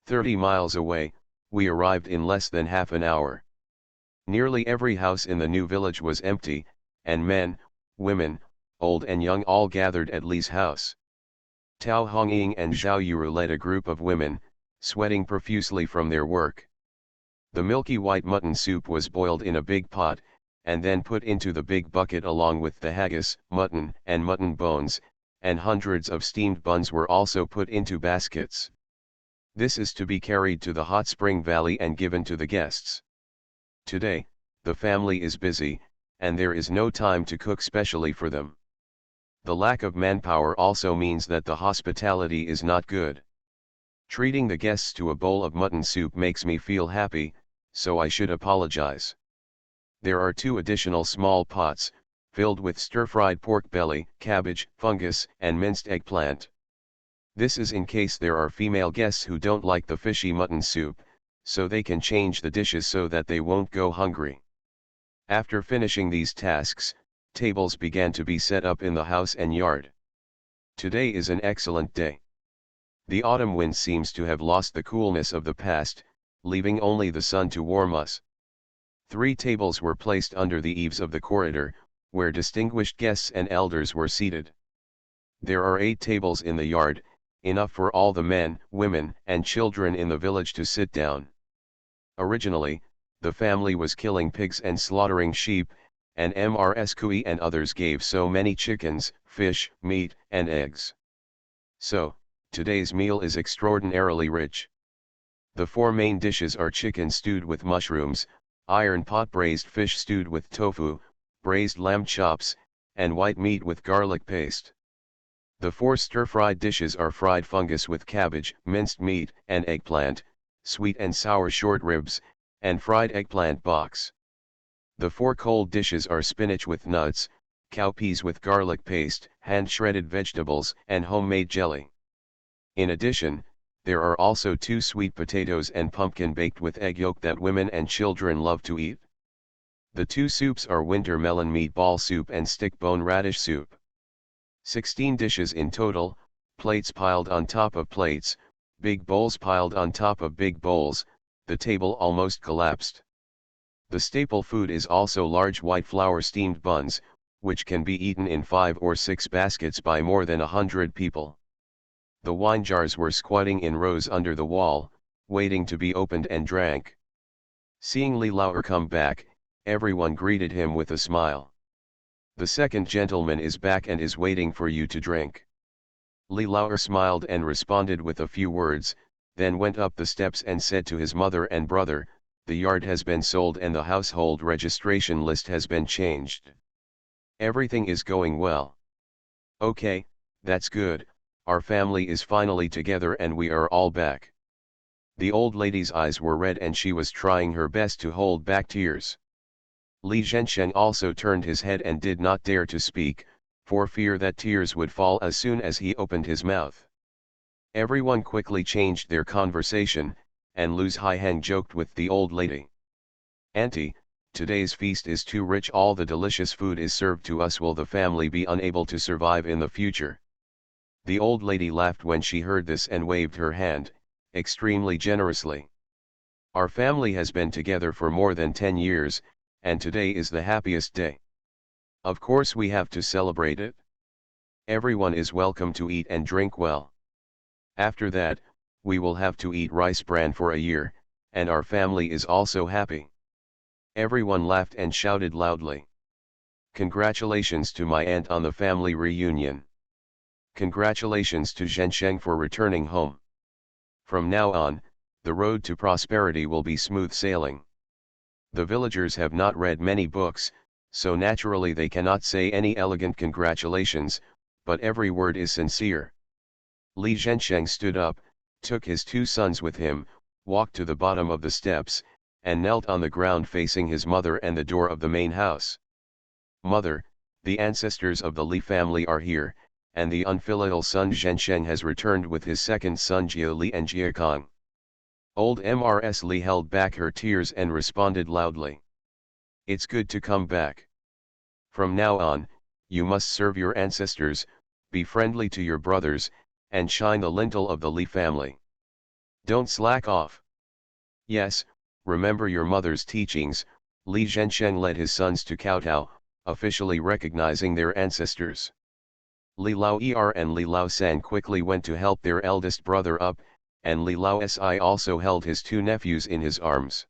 30 miles away, we arrived in less than half an hour. Nearly every house in the new village was empty, and men, women, old and young all gathered at Li's house. Tao Hongying and Zhao Yuru led a group of women, sweating profusely from their work. The milky white mutton soup was boiled in a big pot, and then put into the big bucket along with the haggis, mutton and mutton bones, and hundreds of steamed buns were also put into baskets. This is to be carried to the hot spring valley and given to the guests. Today, the family is busy, and there is no time to cook specially for them. The lack of manpower also means that the hospitality is not good. Treating the guests to a bowl of mutton soup makes me feel happy, so I should apologize. There are 2 additional small pots, filled with stir-fried pork belly, cabbage, fungus, and minced eggplant. This is in case there are female guests who don't like the fishy mutton soup, so they can change the dishes so that they won't go hungry. After finishing these tasks, tables began to be set up in the house and yard. Today is an excellent day. The autumn wind seems to have lost the coolness of the past, leaving only the sun to warm us. 3 tables were placed under the eaves of the corridor, where distinguished guests and elders were seated. There are 8 tables in the yard, enough for all the men, women, and children in the village to sit down. Originally, the family was killing pigs and slaughtering sheep, and Mrs. Kui and others gave so many chickens, fish, meat, and eggs. So, today's meal is extraordinarily rich. The 4 main dishes are chicken stewed with mushrooms, iron pot braised fish stewed with tofu, braised lamb chops, and white meat with garlic paste. The 4 stir-fried dishes are fried fungus with cabbage, minced meat, and eggplant, sweet and sour short ribs, and fried eggplant box. The 4 cold dishes are spinach with nuts, cowpeas with garlic paste, hand-shredded vegetables, and homemade jelly. In addition, there are also 2 sweet potatoes and pumpkin baked with egg yolk that women and children love to eat. The 2 soups are winter melon meatball soup and stick bone radish soup. 16 dishes in total, plates piled on top of plates, big bowls piled on top of big bowls, the table almost collapsed. The staple food is also large white flour steamed buns, which can be eaten in 5 or 6 baskets by more than 100 people. The wine jars were squatting in rows under the wall, waiting to be opened and drank. Seeing Li Lauer come back, everyone greeted him with a smile. The second gentleman is back and is waiting for you to drink. Li Lauer smiled and responded with a few words, then went up the steps and said to his mother and brother, "The yard has been sold and the household registration list has been changed. Everything is going well. Okay, that's good, our family is finally together and we are all back." The old lady's eyes were red and she was trying her best to hold back tears. Li Zhensheng also turned his head and did not dare to speak, for fear that tears would fall as soon as he opened his mouth. Everyone quickly changed their conversation, and Luz Haiheng joked with the old lady. "Auntie, today's feast is too rich, all the delicious food is served to us, will the family be unable to survive in the future?" The old lady laughed when she heard this and waved her hand, extremely generously. "Our family has been together for more than 10 years, and today is the happiest day. Of course we have to celebrate it. Everyone is welcome to eat and drink well. After that, we will have to eat rice bran for a year, and our family is also happy." Everyone laughed and shouted loudly. "Congratulations to my aunt on the family reunion. Congratulations to Zhensheng for returning home. From now on, the road to prosperity will be smooth sailing." The villagers have not read many books, so naturally they cannot say any elegant congratulations, but every word is sincere. Li Zhensheng stood up, took his two sons with him, walked to the bottom of the steps, and knelt on the ground facing his mother and the door of the main house. "Mother, the ancestors of the Li family are here, and the unfilial son Zhensheng has returned with his second son Jia Li and Jia Kong." Old Mrs. Li held back her tears and responded loudly. "It's good to come back. From now on, you must serve your ancestors, be friendly to your brothers, and shine the lintel of the Li family. Don't slack off. Yes, remember your mother's teachings." Li Zhensheng led his sons to kowtow, officially recognizing their ancestors. Li Lao Er and Li Lao San quickly went to help their eldest brother up, and Li Lao Si also held his two nephews in his arms.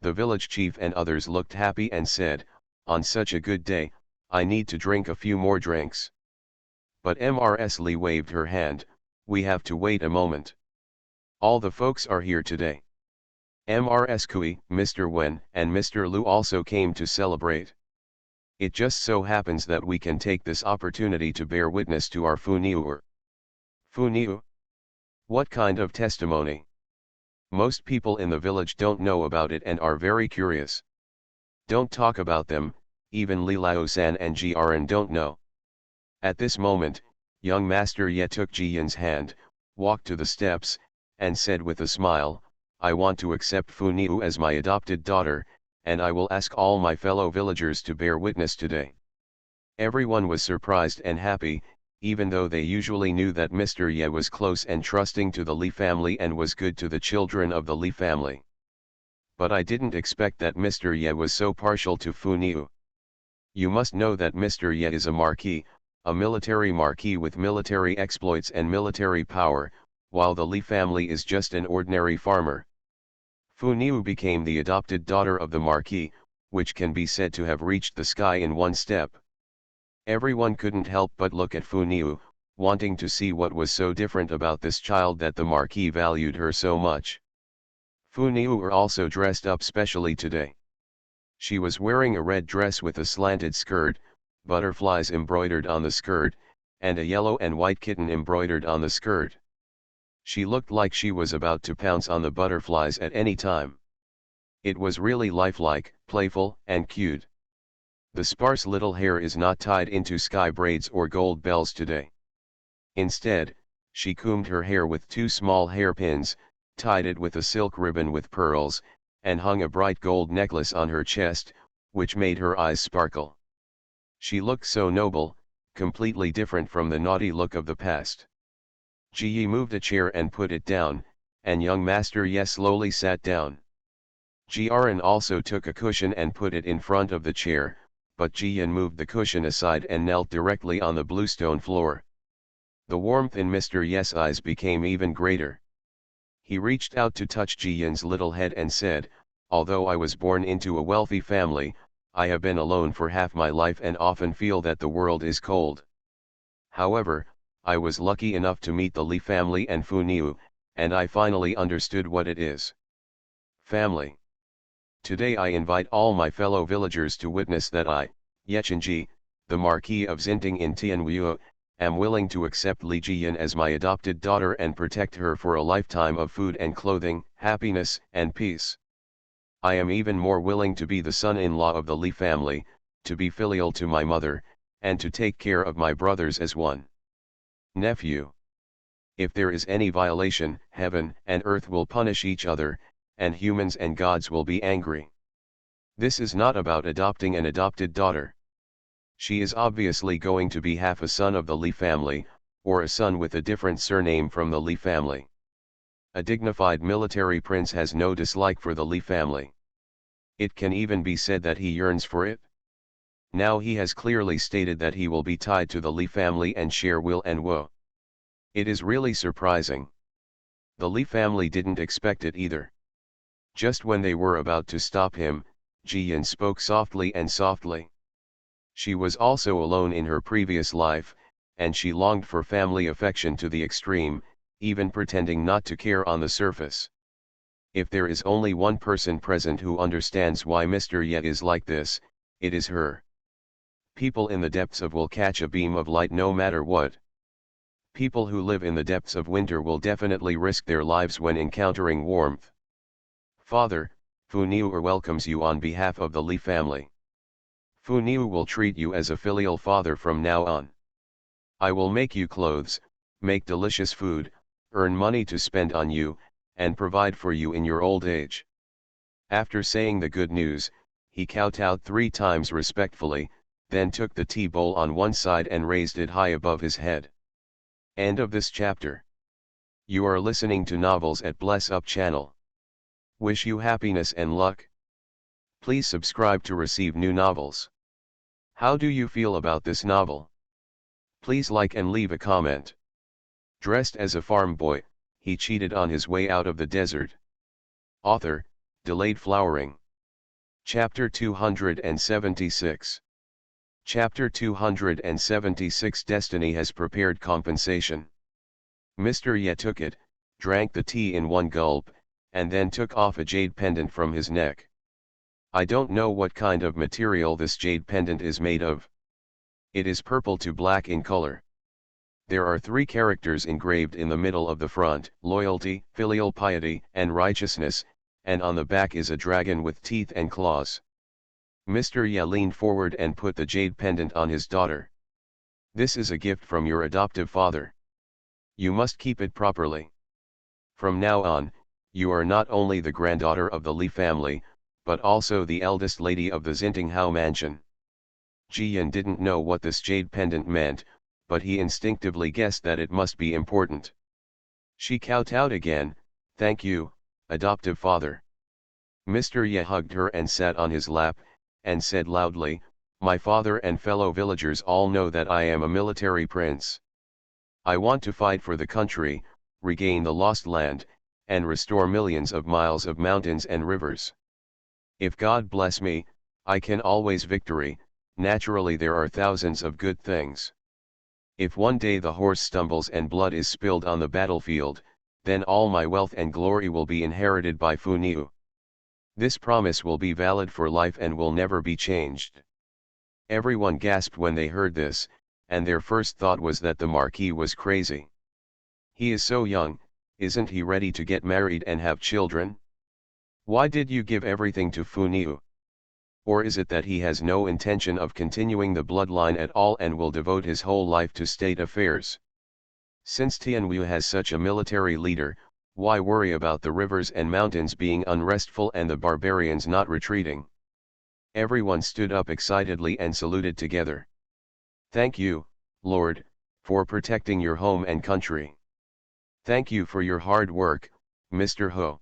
The village chief and others looked happy and said, "On such a good day, I need to drink a few more drinks." But Mrs. Li waved her hand, "We have to wait a moment. All the folks are here today." Mrs. Kui, Mr. Wen, and Mr. Lu also came to celebrate. "It just so happens that we can take this opportunity to bear witness to our Funiu." Funiu? What kind of testimony? Most people in the village don't know about it and are very curious. Don't talk about them, even Li Lao-san and Ji Aran don't know. At this moment, young Master Ye took Ji Yin's hand, walked to the steps, and said with a smile, "I want to accept Funiu as my adopted daughter, and I will ask all my fellow villagers to bear witness today." Everyone was surprised and happy, even though they usually knew that Mr. Ye was close and trusting to the Li family and was good to the children of the Li family. But I didn't expect that Mr. Ye was so partial to Funiu. You must know that Mr. Ye is a marquis, a military marquis with military exploits and military power, while the Li family is just an ordinary farmer. Funiu became the adopted daughter of the marquis, which can be said to have reached the sky in one step. Everyone couldn't help but look at Funiu, wanting to see what was so different about this child that the marquis valued her so much. Funiu were also dressed up specially today. She was wearing a red dress with a slanted skirt, butterflies embroidered on the skirt, and a yellow and white kitten embroidered on the skirt. She looked like she was about to pounce on the butterflies at any time. It was really lifelike, playful, and cute. The sparse little hair is not tied into sky braids or gold bells today. Instead, she combed her hair with two small hairpins, tied it with a silk ribbon with pearls, and hung a bright gold necklace on her chest, which made her eyes sparkle. She looked so noble, completely different from the naughty look of the past. Ji Yi moved a chair and put it down, and young Master Ye slowly sat down. Ji Aran also took a cushion and put it in front of the chair, but Ji Yin moved the cushion aside and knelt directly on the bluestone floor. The warmth in Mr. Ye's eyes became even greater. He reached out to touch Ji Yin's little head and said, "Although I was born into a wealthy family, I have been alone for half my life and often feel that the world is cold. However, I was lucky enough to meet the Li family and Funiu, and I finally understood what it is. Family. Today I invite all my fellow villagers to witness that I, Ye Chenji, the Marquis of Xinting in Tianwu, am willing to accept Li Jiyan as my adopted daughter and protect her for a lifetime of food and clothing, happiness and peace. I am even more willing to be the son-in-law of the Li family, to be filial to my mother, and to take care of my brothers as one. Nephew. If there is any violation, heaven and earth will punish each other, and humans and gods will be angry. This is not about adopting an adopted daughter. She is obviously going to be half a son of the Li family, or a son with a different surname from the Li family. A dignified military prince has no dislike for the Li family. It can even be said that he yearns for it. Now he has clearly stated that he will be tied to the Li family and share will and woe. It is really surprising. The Li family didn't expect it either. Just when they were about to stop him, Ji Yin spoke softly and softly. She was also alone in her previous life, and she longed for family affection to the extreme, even pretending not to care on the surface. If there is only one person present who understands why Mr. Ye is like this, it is her. People in the depths of will catch a beam of light no matter what. People who live in the depths of winter will definitely risk their lives when encountering warmth. Father, Fu Niu welcomes you on behalf of the Li family. Fu Niu will treat you as a filial father from now on. I will make you clothes, make delicious food, earn money to spend on you, and provide for you in your old age. After saying the good news, he kowtowed 3 times respectfully, then took the tea bowl on one side and raised it high above his head. End of this chapter. You are listening to Novels at Bless Up channel. Wish you happiness and luck. Please subscribe to receive new novels. How do you feel about this novel? Please like and leave a comment. Dressed as a farm boy, he cheated on his way out of the desert. Author, Delayed Flowering. Chapter 276. Chapter 276 Destiny has prepared compensation. Mr. Ye took it, drank the tea in one gulp, and then took off a jade pendant from his neck. I don't know what kind of material this jade pendant is made of. It is purple to black in color. There are 3 characters engraved in the middle of the front: loyalty, filial piety, and righteousness, and on the back is a dragon with teeth and claws. Mr. Ye leaned forward and put the jade pendant on his daughter. This is a gift from your adoptive father. You must keep it properly. From now on, you are not only the granddaughter of the Li family, but also the eldest lady of the Xintinghao mansion. Jiyan didn't know what this jade pendant meant, but he instinctively guessed that it must be important. She kowtowed again. Thank you, adoptive father. Mr. Ye hugged her and sat on his lap, and said loudly, my father and fellow villagers all know that I am a military prince. I want to fight for the country, regain the lost land, and restore millions of miles of mountains and rivers. If God bless me, I can always victory. Naturally there are thousands of good things. If one day the horse stumbles and blood is spilled on the battlefield, then all my wealth and glory will be inherited by Fu Niu. This promise will be valid for life and will never be changed. Everyone gasped when they heard this, and their first thought was that the Marquis was crazy. He is so young, isn't he ready to get married and have children? Why did you give everything to Fu Niu? Or is it that he has no intention of continuing the bloodline at all and will devote his whole life to state affairs? Since Tianwu has such a military leader, why worry about the rivers and mountains being unrestful and the barbarians not retreating? Everyone stood up excitedly and saluted together. Thank you, Lord, for protecting your home and country. Thank you for your hard work, Mr. Ho.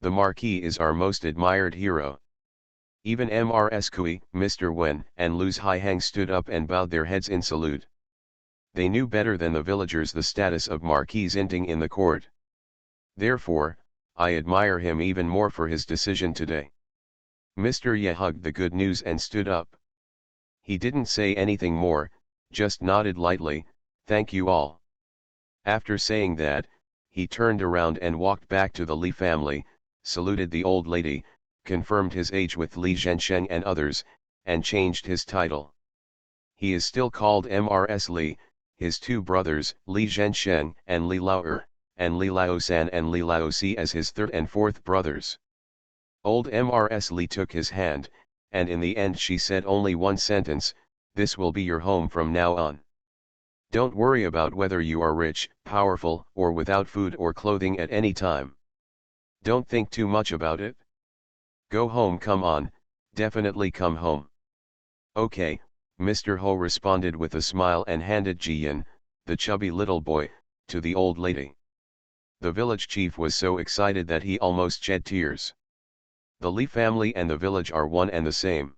The Marquis is our most admired hero. Even Mrs. Kui, Mr. Wen, and Luz Haihang stood up and bowed their heads in salute. They knew better than the villagers the status of Marquis Xinting in the court. Therefore, I admire him even more for his decision today. Mr. Ye hugged the good news and stood up. He didn't say anything more, just nodded lightly, thank you all. After saying that, he turned around and walked back to the Li family, saluted the old lady, confirmed his age with Li Zhensheng and others, and changed his title. He is still called Mrs. Li, his 2 brothers, Li Zhensheng and Li Lao'er, and Li Laosan and Li Laosi as his 3rd and 4th brothers. Old Mrs. Li took his hand, and in the end she said only one sentence, this will be your home from now on. Don't worry about whether you are rich, powerful, or without food or clothing at any time. Don't think too much about it. Go home, come on, definitely come home. Okay, Mr. Ho responded with a smile and handed Jiyan, the chubby little boy, to the old lady. The village chief was so excited that he almost shed tears. The Li family and the village are one and the same.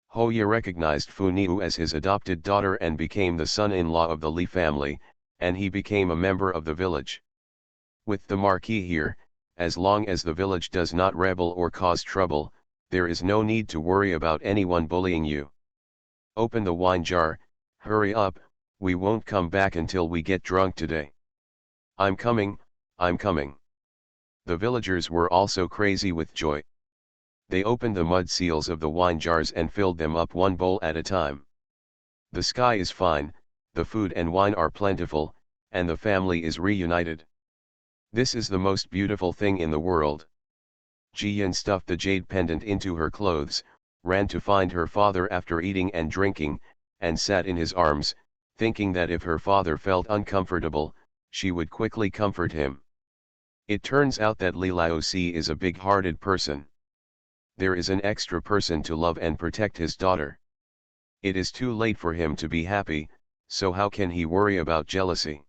Ho Ye recognized Fu Niu as his adopted daughter and became the son-in-law of the Li family, and he became a member of the village. With the Marquis here, as long as the village does not rebel or cause trouble, there is no need to worry about anyone bullying you. Open the wine jar, hurry up, we won't come back until we get drunk today. I'm coming, I'm coming. The villagers were also crazy with joy. They opened the mud seals of the wine jars and filled them up one bowl at a time. The sky is fine, the food and wine are plentiful, and the family is reunited. This is the most beautiful thing in the world. Jiyan stuffed the jade pendant into her clothes, ran to find her father after eating and drinking, and sat in his arms, thinking that if her father felt uncomfortable, she would quickly comfort him. It turns out that Li Laozi is a big-hearted person. There is an extra person to love and protect his daughter. It is too late for him to be happy, so how can he worry about jealousy?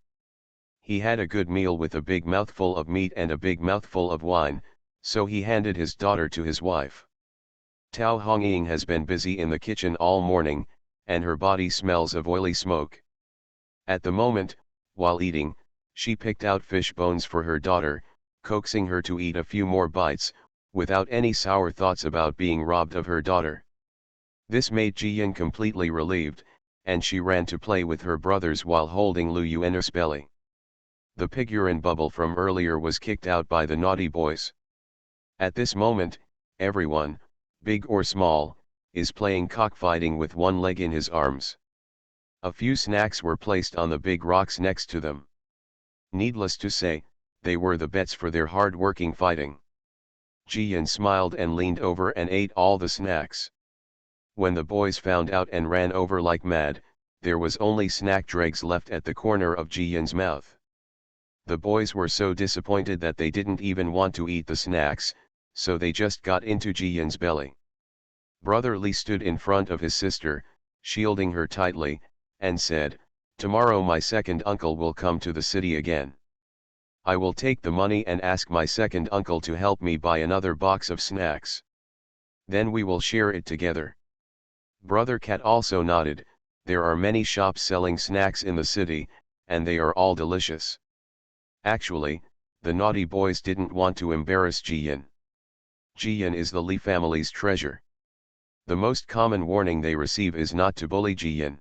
He had a good meal with a big mouthful of meat and a big mouthful of wine, so he handed his daughter to his wife. Tao Hongying has been busy in the kitchen all morning, and her body smells of oily smoke. At the moment, while eating, she picked out fish bones for her daughter, coaxing her to eat a few more bites, without any sour thoughts about being robbed of her daughter. This made Jiyan completely relieved, and she ran to play with her brothers while holding Lu Yuen's belly. The pig urine bubble from earlier was kicked out by the naughty boys. At this moment, everyone, big or small, is playing cockfighting with one leg in his arms. A few snacks were placed on the big rocks next to them. Needless to say, they were the bets for their hard-working fighting. Jiyan smiled and leaned over and ate all the snacks. When the boys found out and ran over like mad, there was only snack dregs left at the corner of Jiyan's mouth. The boys were so disappointed that they didn't even want to eat the snacks, so they just got into Jiyan's belly. Brother Li stood in front of his sister, shielding her tightly, and said, "Tomorrow my second uncle will come to the city again. I will take the money and ask my second uncle to help me buy another box of snacks. Then we will share it together." Brother Cat also nodded. There are many shops selling snacks in the city, and they are all delicious. Actually, the naughty boys didn't want to embarrass Jiyan. Jiyan is the Li family's treasure. The most common warning they receive is not to bully Jiyan.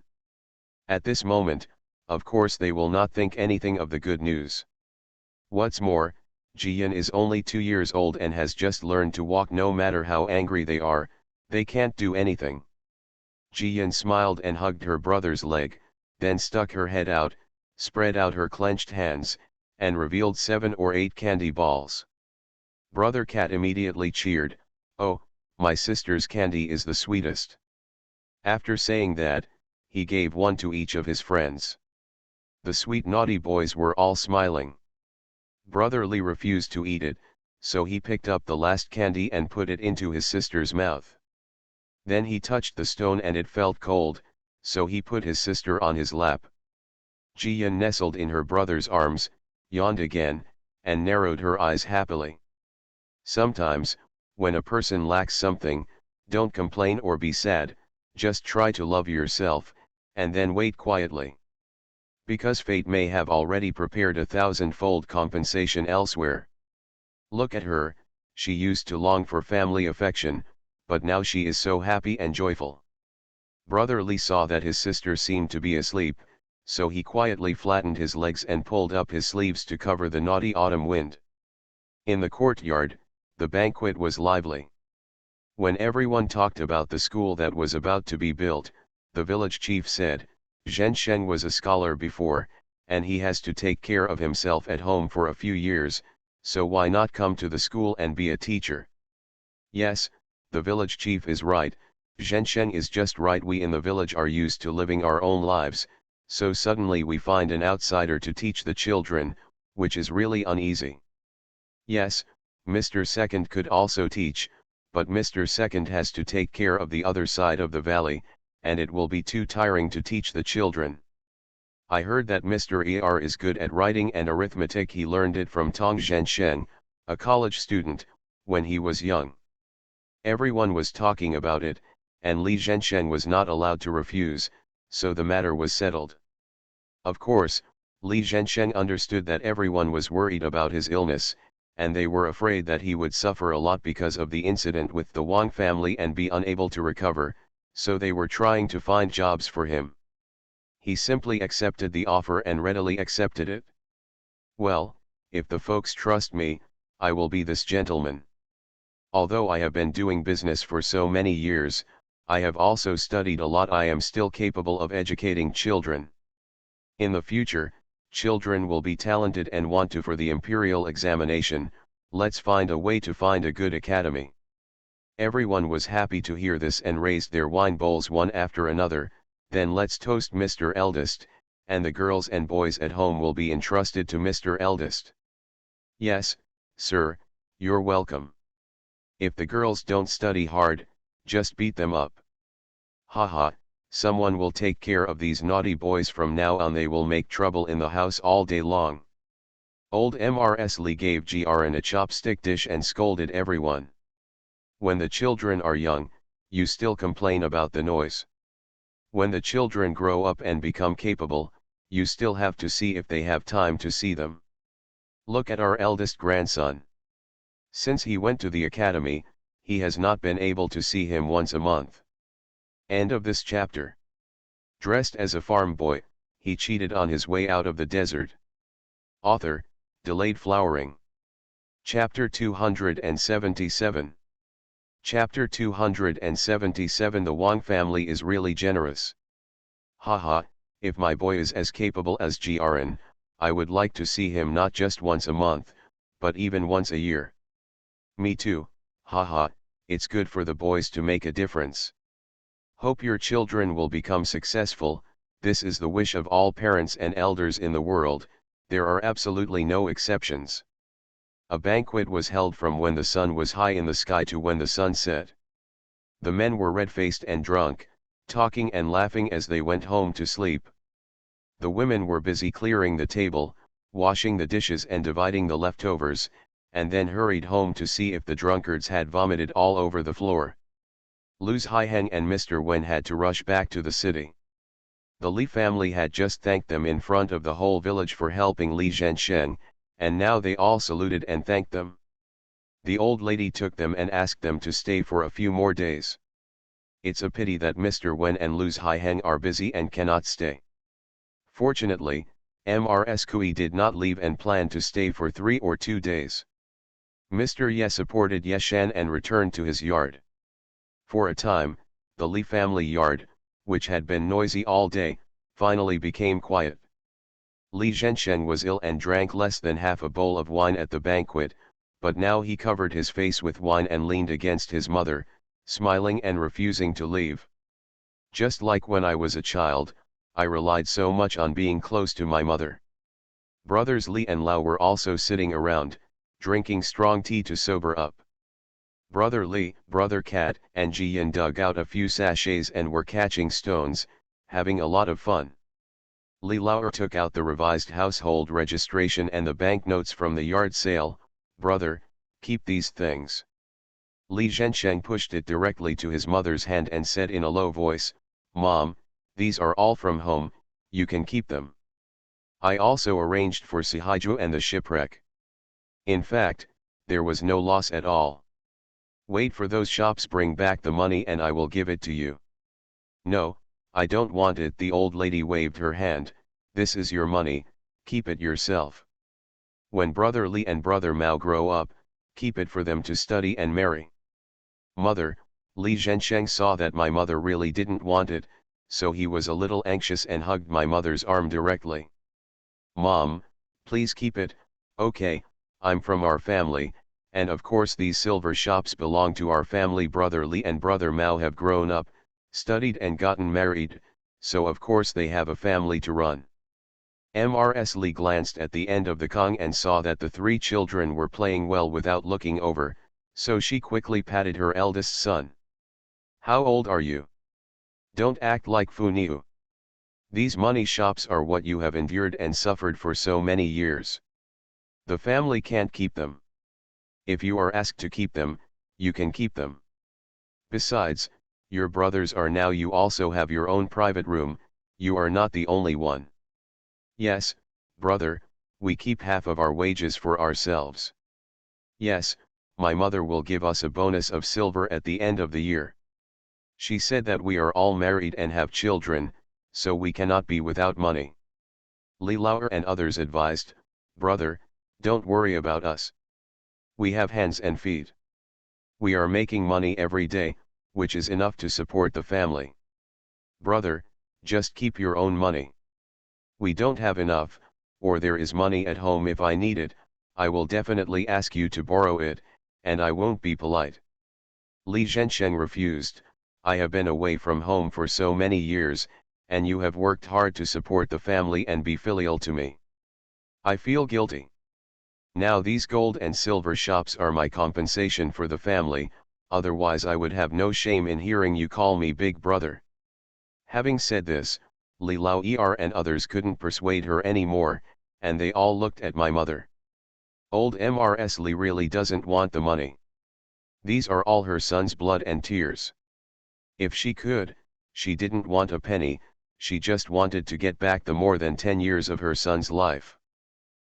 At this moment, of course they will not think anything of the good news. What's more, Jiyan is only 2 years old and has just learned to walk. No matter how angry they are, they can't do anything. Jiyan smiled and hugged her brother's leg, then stuck her head out, spread out her clenched hands, and revealed 7 or 8 candy balls. Brother Cat immediately cheered, "Oh, my sister's candy is the sweetest." After saying that, he gave one to each of his friends. The sweet naughty boys were all smiling. Brother Li refused to eat it, so he picked up the last candy and put it into his sister's mouth. Then he touched the stone and it felt cold, so he put his sister on his lap. Jiyan nestled in her brother's arms, yawned again, and narrowed her eyes happily. Sometimes, when a person lacks something, don't complain or be sad, just try to love yourself, and then wait quietly. Because fate may have already prepared 1,000-fold compensation elsewhere. Look at her, she used to long for family affection, but now she is so happy and joyful. Brother Li saw that his sister seemed to be asleep, so he quietly flattened his legs and pulled up his sleeves to cover the naughty autumn wind. In the courtyard, the banquet was lively. When everyone talked about the school that was about to be built, the village chief said, "Zhen Sheng was a scholar before, and he has to take care of himself at home for a few years, so why not come to the school and be a teacher?" Yes, the village chief is right, Zhen Sheng is just right. We in the village are used to living our own lives, so suddenly we find an outsider to teach the children, which is really uneasy. Yes, Mr. Second could also teach, but Mr. Second has to take care of the other side of the valley, and it will be too tiring to teach the children. I heard that Mr. Er is good at writing and arithmetic. He learned it from Tong Zhensheng, a college student, when he was young. Everyone was talking about it, and Li Zhensheng was not allowed to refuse, so the matter was settled. Of course, Li Zhensheng understood that everyone was worried about his illness, and they were afraid that he would suffer a lot because of the incident with the Wang family and be unable to recover, so they were trying to find jobs for him. He simply accepted the offer and readily accepted it. "Well, if the folks trust me, I will be this gentleman. Although I have been doing business for so many years, I have also studied a lot. I am still capable of educating children. In the future, children will be talented and want to for the imperial examination. Let's find a way to find a good academy. Everyone was happy to hear this and raised their wine bowls one after another. Then let's toast Mr. Eldest, and the girls and boys at home will be entrusted to Mr. Eldest. Yes, sir, you're welcome. If the girls don't study hard, just beat them up. Haha, someone will take care of these naughty boys from now on. They will make trouble in the house all day long. Old Mrs. Lee gave Grn a chopstick dish and scolded everyone. When the children are young, you still complain about the noise. When the children grow up and become capable, you still have to see if they have time to see them. Look at our eldest grandson. Since he went to the academy, he has not been able to see him once a month. End of this chapter. Dressed as a farm boy, he cheated on his way out of the desert. Author, Delayed Flowering. Chapter 277. Chapter 277. The Wang family is really generous. Haha, if my boy is as capable as Grn, I would like to see him not just once a month, but even once a year. Me too, haha, it's good for the boys to make a difference. Hope your children will become successful. This is the wish of all parents and elders in the world. There are absolutely no exceptions. A banquet was held from when the sun was high in the sky to when the sun set. The men were red-faced and drunk, talking and laughing as they went home to sleep. The women were busy clearing the table, washing the dishes and dividing the leftovers, and then hurried home to see if the drunkards had vomited all over the floor. Luz Haiheng and Mr. Wen had to rush back to the city. The Li family had just thanked them in front of the whole village for helping Li Zhensheng, and now they all saluted and thanked them. The old lady took them and asked them to stay for a few more days. It's a pity that Mr. Wen and Luz Haiheng are busy and cannot stay. Fortunately, Mrs. Kui did not leave and planned to stay for 3 or 2 days. Mr. Ye supported Yeshan and returned to his yard. For a time, the Li family yard, which had been noisy all day, finally became quiet. Li Zhensheng was ill and drank less than half a bowl of wine at the banquet, but now he covered his face with wine and leaned against his mother, smiling and refusing to leave. Just like when I was a child, I relied so much on being close to my mother. Brothers Li and Lao were also sitting around, drinking strong tea to sober up. Brother Li, Brother Kat, and Ji Yin dug out a few sachets and were catching stones, having a lot of fun. Li Lao took out the revised household registration and the banknotes from the yard sale. Brother, keep these things. Li Zhensheng pushed it directly to his mother's hand and said in a low voice, Mom, these are all from home, you can keep them. I also arranged for Sihiju and the shipwreck. In fact, there was no loss at all. Wait for those shops bring back the money and I will give it to you. No, I don't want it. The old lady waved her hand. This is your money, keep it yourself. When Brother Li and Brother Mao grow up, keep it for them to study and marry. Mother, Li Zhensheng saw that my mother really didn't want it, so he was a little anxious and hugged my mother's arm directly. Mom, please keep it, okay, I'm from our family, and of course these silver shops belong to our family. Brother Li and Brother Mao have grown up, studied and gotten married, so of course they have a family to run. Mrs. Li glanced at the end of the Kong and saw that the 3 children were playing well without looking over, so she quickly patted her eldest son. How old are you? Don't act like Fu Niu. These money shops are what you have endured and suffered for so many years. The family can't keep them. If you are asked to keep them, you can keep them. Besides, your brothers are now. You also have your own private room, you are not the only one. Yes, brother, we keep half of our wages for ourselves. Yes, my mother will give us a bonus of silver at the end of the year. She said that we are all married and have children, so we cannot be without money. Li Lao and others advised, brother, don't worry about us. We have hands and feet. We are making money every day, which is enough to support the family. Brother, just keep your own money. We don't have enough, or there is money at home if I need it, I will definitely ask you to borrow it, and I won't be polite. Li Zhensheng refused. I have been away from home for so many years, and you have worked hard to support the family and be filial to me. I feel guilty. Now these gold and silver shops are my compensation for the family, otherwise I would have no shame in hearing you call me big brother. Having said this, Li Lao and others couldn't persuade her anymore, and they all looked at my mother. Old Mrs. Li really doesn't want the money. These are all her son's blood and tears. If she could, she didn't want a penny, she just wanted to get back the more than 10 years of her son's life.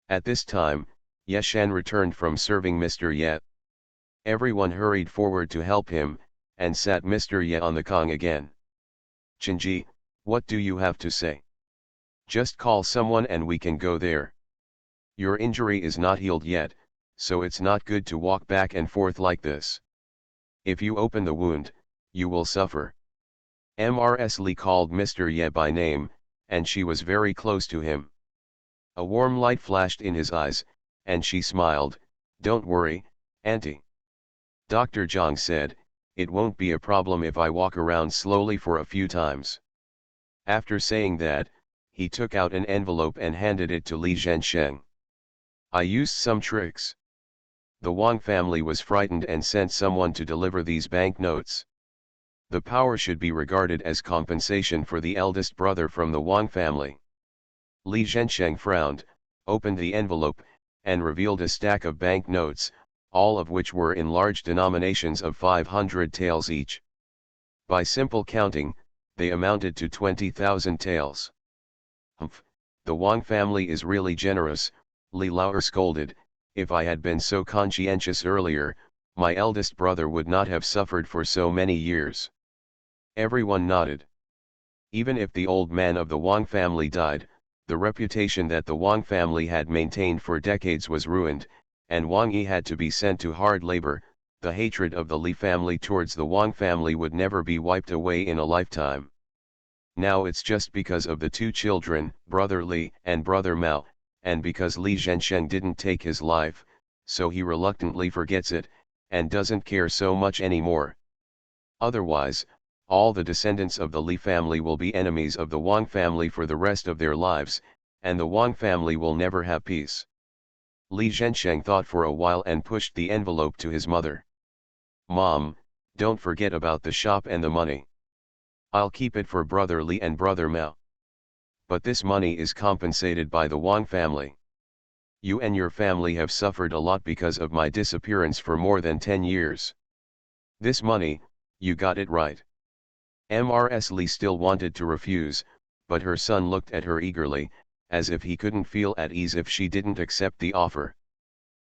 At this time, Yeshan returned from serving Mr. Ye. Everyone hurried forward to help him, and sat Mr. Ye on the Kong again. Chinji, what do you have to say? Just call someone and we can go there. Your injury is not healed yet, so it's not good to walk back and forth like this. If you open the wound, you will suffer. Mrs. Li called Mr. Ye by name, and she was very close to him. A warm light flashed in his eyes, and she smiled, "Don't worry, Auntie." Dr. Zhang said, "It won't be a problem if I walk around slowly for a few times." After saying that, he took out an envelope and handed it to Li Zhensheng. I used some tricks. The Wang family was frightened and sent someone to deliver these banknotes. The power should be regarded as compensation for the eldest brother from the Wang family. Li Zhensheng frowned, opened the envelope, and revealed a stack of banknotes, all of which were in large denominations of 500 taels each. By simple counting, they amounted to 20,000 taels. Humph, the Wang family is really generous, Li Lao scolded. If I had been so conscientious earlier, my eldest brother would not have suffered for so many years. Everyone nodded. Even if the old man of the Wang family died, the reputation that the Wang family had maintained for decades was ruined, and Wang Yi had to be sent to hard labor. The hatred of the Li family towards the Wang family would never be wiped away in a lifetime. Now it's just because of the two children, Brother Li and Brother Mao, and because Li Zhensheng didn't take his life, so he reluctantly forgets it, and doesn't care so much anymore. Otherwise, all the descendants of the Li family will be enemies of the Wang family for the rest of their lives, and the Wang family will never have peace. Li Zhensheng thought for a while and pushed the envelope to his mother. "Mom, don't forget about the shop and the money. I'll keep it for Brother Li and Brother Mao. But this money is compensated by the Wang family. You and your family have suffered a lot because of my disappearance for more than 10 years. This money, you got it right." Mrs. Li still wanted to refuse, but her son looked at her eagerly, as if he couldn't feel at ease if she didn't accept the offer.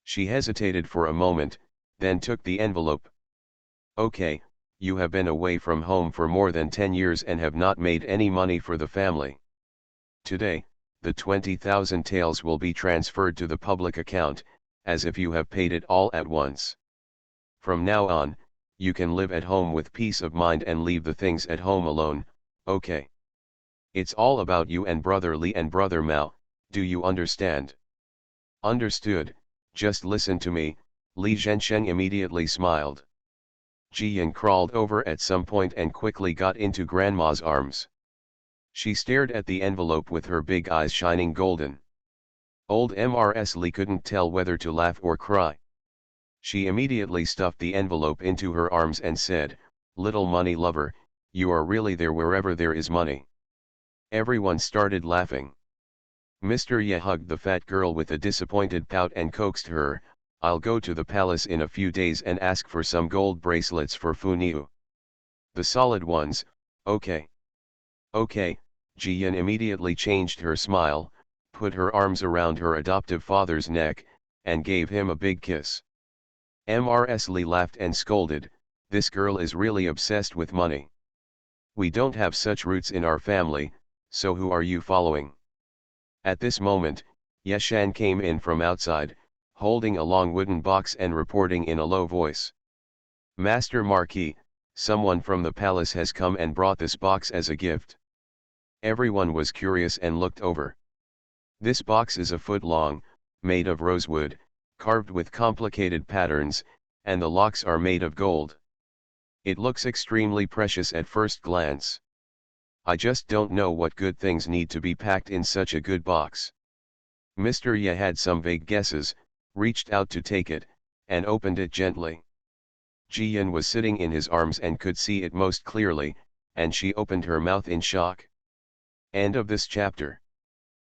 She hesitated for a moment, then took the envelope. "Okay, you have been away from home for more than 10 years and have not made any money for the family. Today, the 20,000 taels will be transferred to the public account, as if you have paid it all at once. From now on, you can live at home with peace of mind and leave the things at home alone, okay? It's all about you and Brother Li and Brother Mao, do you understand?" "Understood, just listen to me," Li Zhensheng immediately smiled. Jiyan crawled over at some point and quickly got into Grandma's arms. She stared at the envelope with her big eyes shining golden. Old Mrs. Li couldn't tell whether to laugh or cry. She immediately stuffed the envelope into her arms and said, "Little money lover, you are really there wherever there is money." Everyone started laughing. Mr. Ye hugged the fat girl with a disappointed pout and coaxed her, "I'll go to the palace in a few days and ask for some gold bracelets for Funiu. The solid ones, okay?" "Okay," Jiyan immediately changed her smile, put her arms around her adoptive father's neck, and gave him a big kiss. Mrs. Li laughed and scolded, "This girl is really obsessed with money. We don't have such roots in our family, so who are you following?" At this moment, Yeshan came in from outside, holding a long wooden box and reporting in a low voice. "Master Marquis, someone from the palace has come and brought this box as a gift." Everyone was curious and looked over. This box is a foot long, made of rosewood, carved with complicated patterns, and the locks are made of gold. It looks extremely precious at first glance. I just don't know what good things need to be packed in such a good box. Mr. Ye had some vague guesses, reached out to take it, and opened it gently. Jian was sitting in his arms and could see it most clearly, and she opened her mouth in shock. End of this chapter.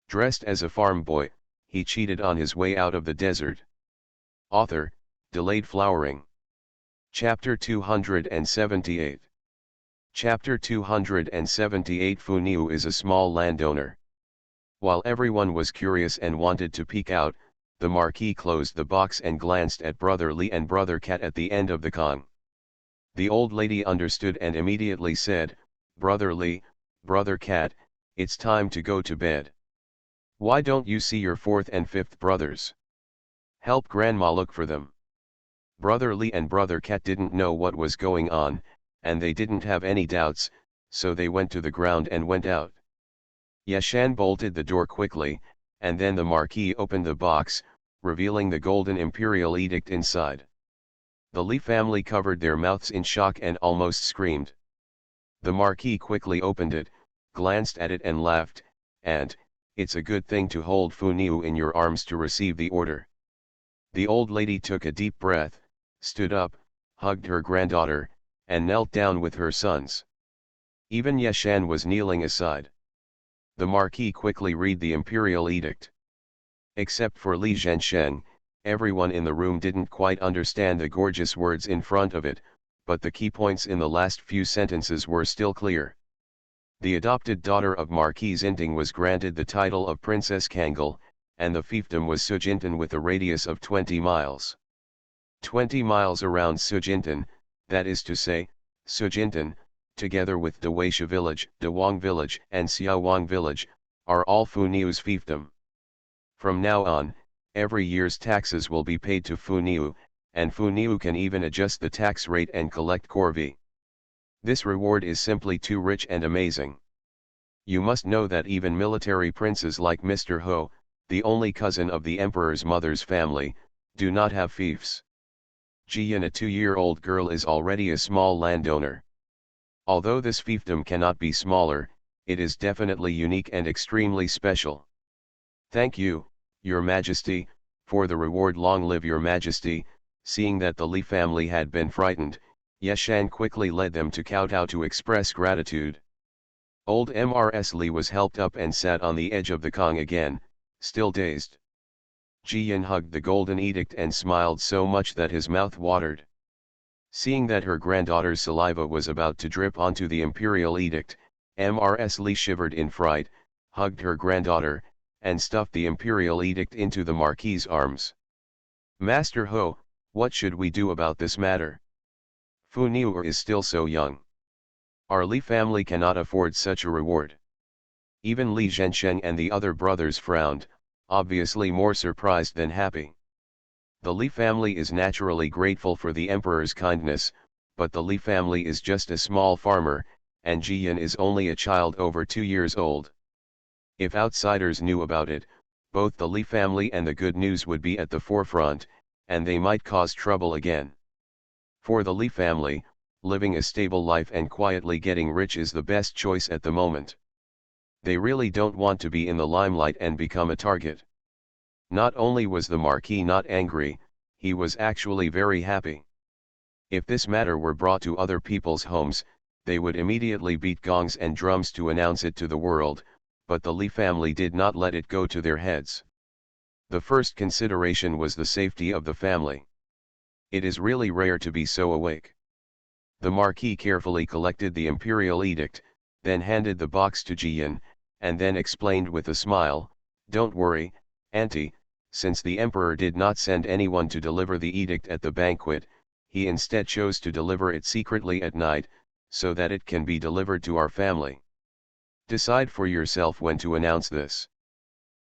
Dressed as a farm boy, he cheated on his way out of the desert. Author, Delayed Flowering. Chapter 278. Chapter 278. Fu Niu is a small landowner. While everyone was curious and wanted to peek out, the Marquis closed the box and glanced at Brother Li and Brother Cat at the end of the Kong. The old lady understood and immediately said, "Brother Li, Brother Cat, it's time to go to bed. Why don't you see your fourth and fifth brothers? Help Grandma look for them." Brother Li and Brother Cat didn't know what was going on, and they didn't have any doubts, so they went to the ground and went out. Yashan bolted the door quickly, and then the Marquis opened the box, revealing the golden imperial edict inside. The Li family covered their mouths in shock and almost screamed. The Marquis quickly opened it, glanced at it and laughed, and, "It's a good thing to hold Fu Niu in your arms to receive the order." The old lady took a deep breath, stood up, hugged her granddaughter, and knelt down with her sons. Even Yashan was kneeling aside. The Marquis quickly read the imperial edict. Except for Li Zhensheng, everyone in the room didn't quite understand the gorgeous words in front of it, but the key points in the last few sentences were still clear. The adopted daughter of Marquis Inting was granted the title of Princess Kangal, and the fiefdom was Sujintan with a radius of 20 miles. 20 miles around Sujintan, that is to say, Sujintan, together with Dawaisha village, Dawang village and Xiaowang village, are all Fu Niu's fiefdom. From now on, every year's taxes will be paid to Fu Niu, and Fu Niu can even adjust the tax rate and collect corvée. This reward is simply too rich and amazing. You must know that even military princes like Mr. Ho, the only cousin of the emperor's mother's family, do not have fiefs. Jian, a 2-year-old girl, is already a small landowner. Although this fiefdom cannot be smaller, it is definitely unique and extremely special. "Thank you, Your Majesty, for the reward. Long live Your Majesty." Seeing that the Li family had been frightened, Yashan quickly led them to kowtow to express gratitude. Old Mrs. Li was helped up and sat on the edge of the Kong again, still dazed. Jian hugged the golden edict and smiled so much that his mouth watered. Seeing that her granddaughter's saliva was about to drip onto the imperial edict, Mrs. Li shivered in fright, hugged her granddaughter, and stuffed the imperial edict into the Marquis's arms. "Master Ho, what should we do about this matter? Fu Niu is still so young. Our Li family cannot afford such a reward." Even Li Zhensheng and the other brothers frowned, obviously more surprised than happy. The Li family is naturally grateful for the emperor's kindness, but the Li family is just a small farmer, and Jian is only a child over 2 years old. If outsiders knew about it, both the Li family and the good news would be at the forefront, and they might cause trouble again. For the Li family, living a stable life and quietly getting rich is the best choice at the moment. They really don't want to be in the limelight and become a target. Not only was the Marquis not angry, he was actually very happy. If this matter were brought to other people's homes, they would immediately beat gongs and drums to announce it to the world, but the Li family did not let it go to their heads. The first consideration was the safety of the family. It is really rare to be so awake. The Marquis carefully collected the imperial edict, then handed the box to Jian, and then explained with a smile, "Don't worry, Auntie, since the emperor did not send anyone to deliver the edict at the banquet, he instead chose to deliver it secretly at night, so that it can be delivered to our family. Decide for yourself when to announce this."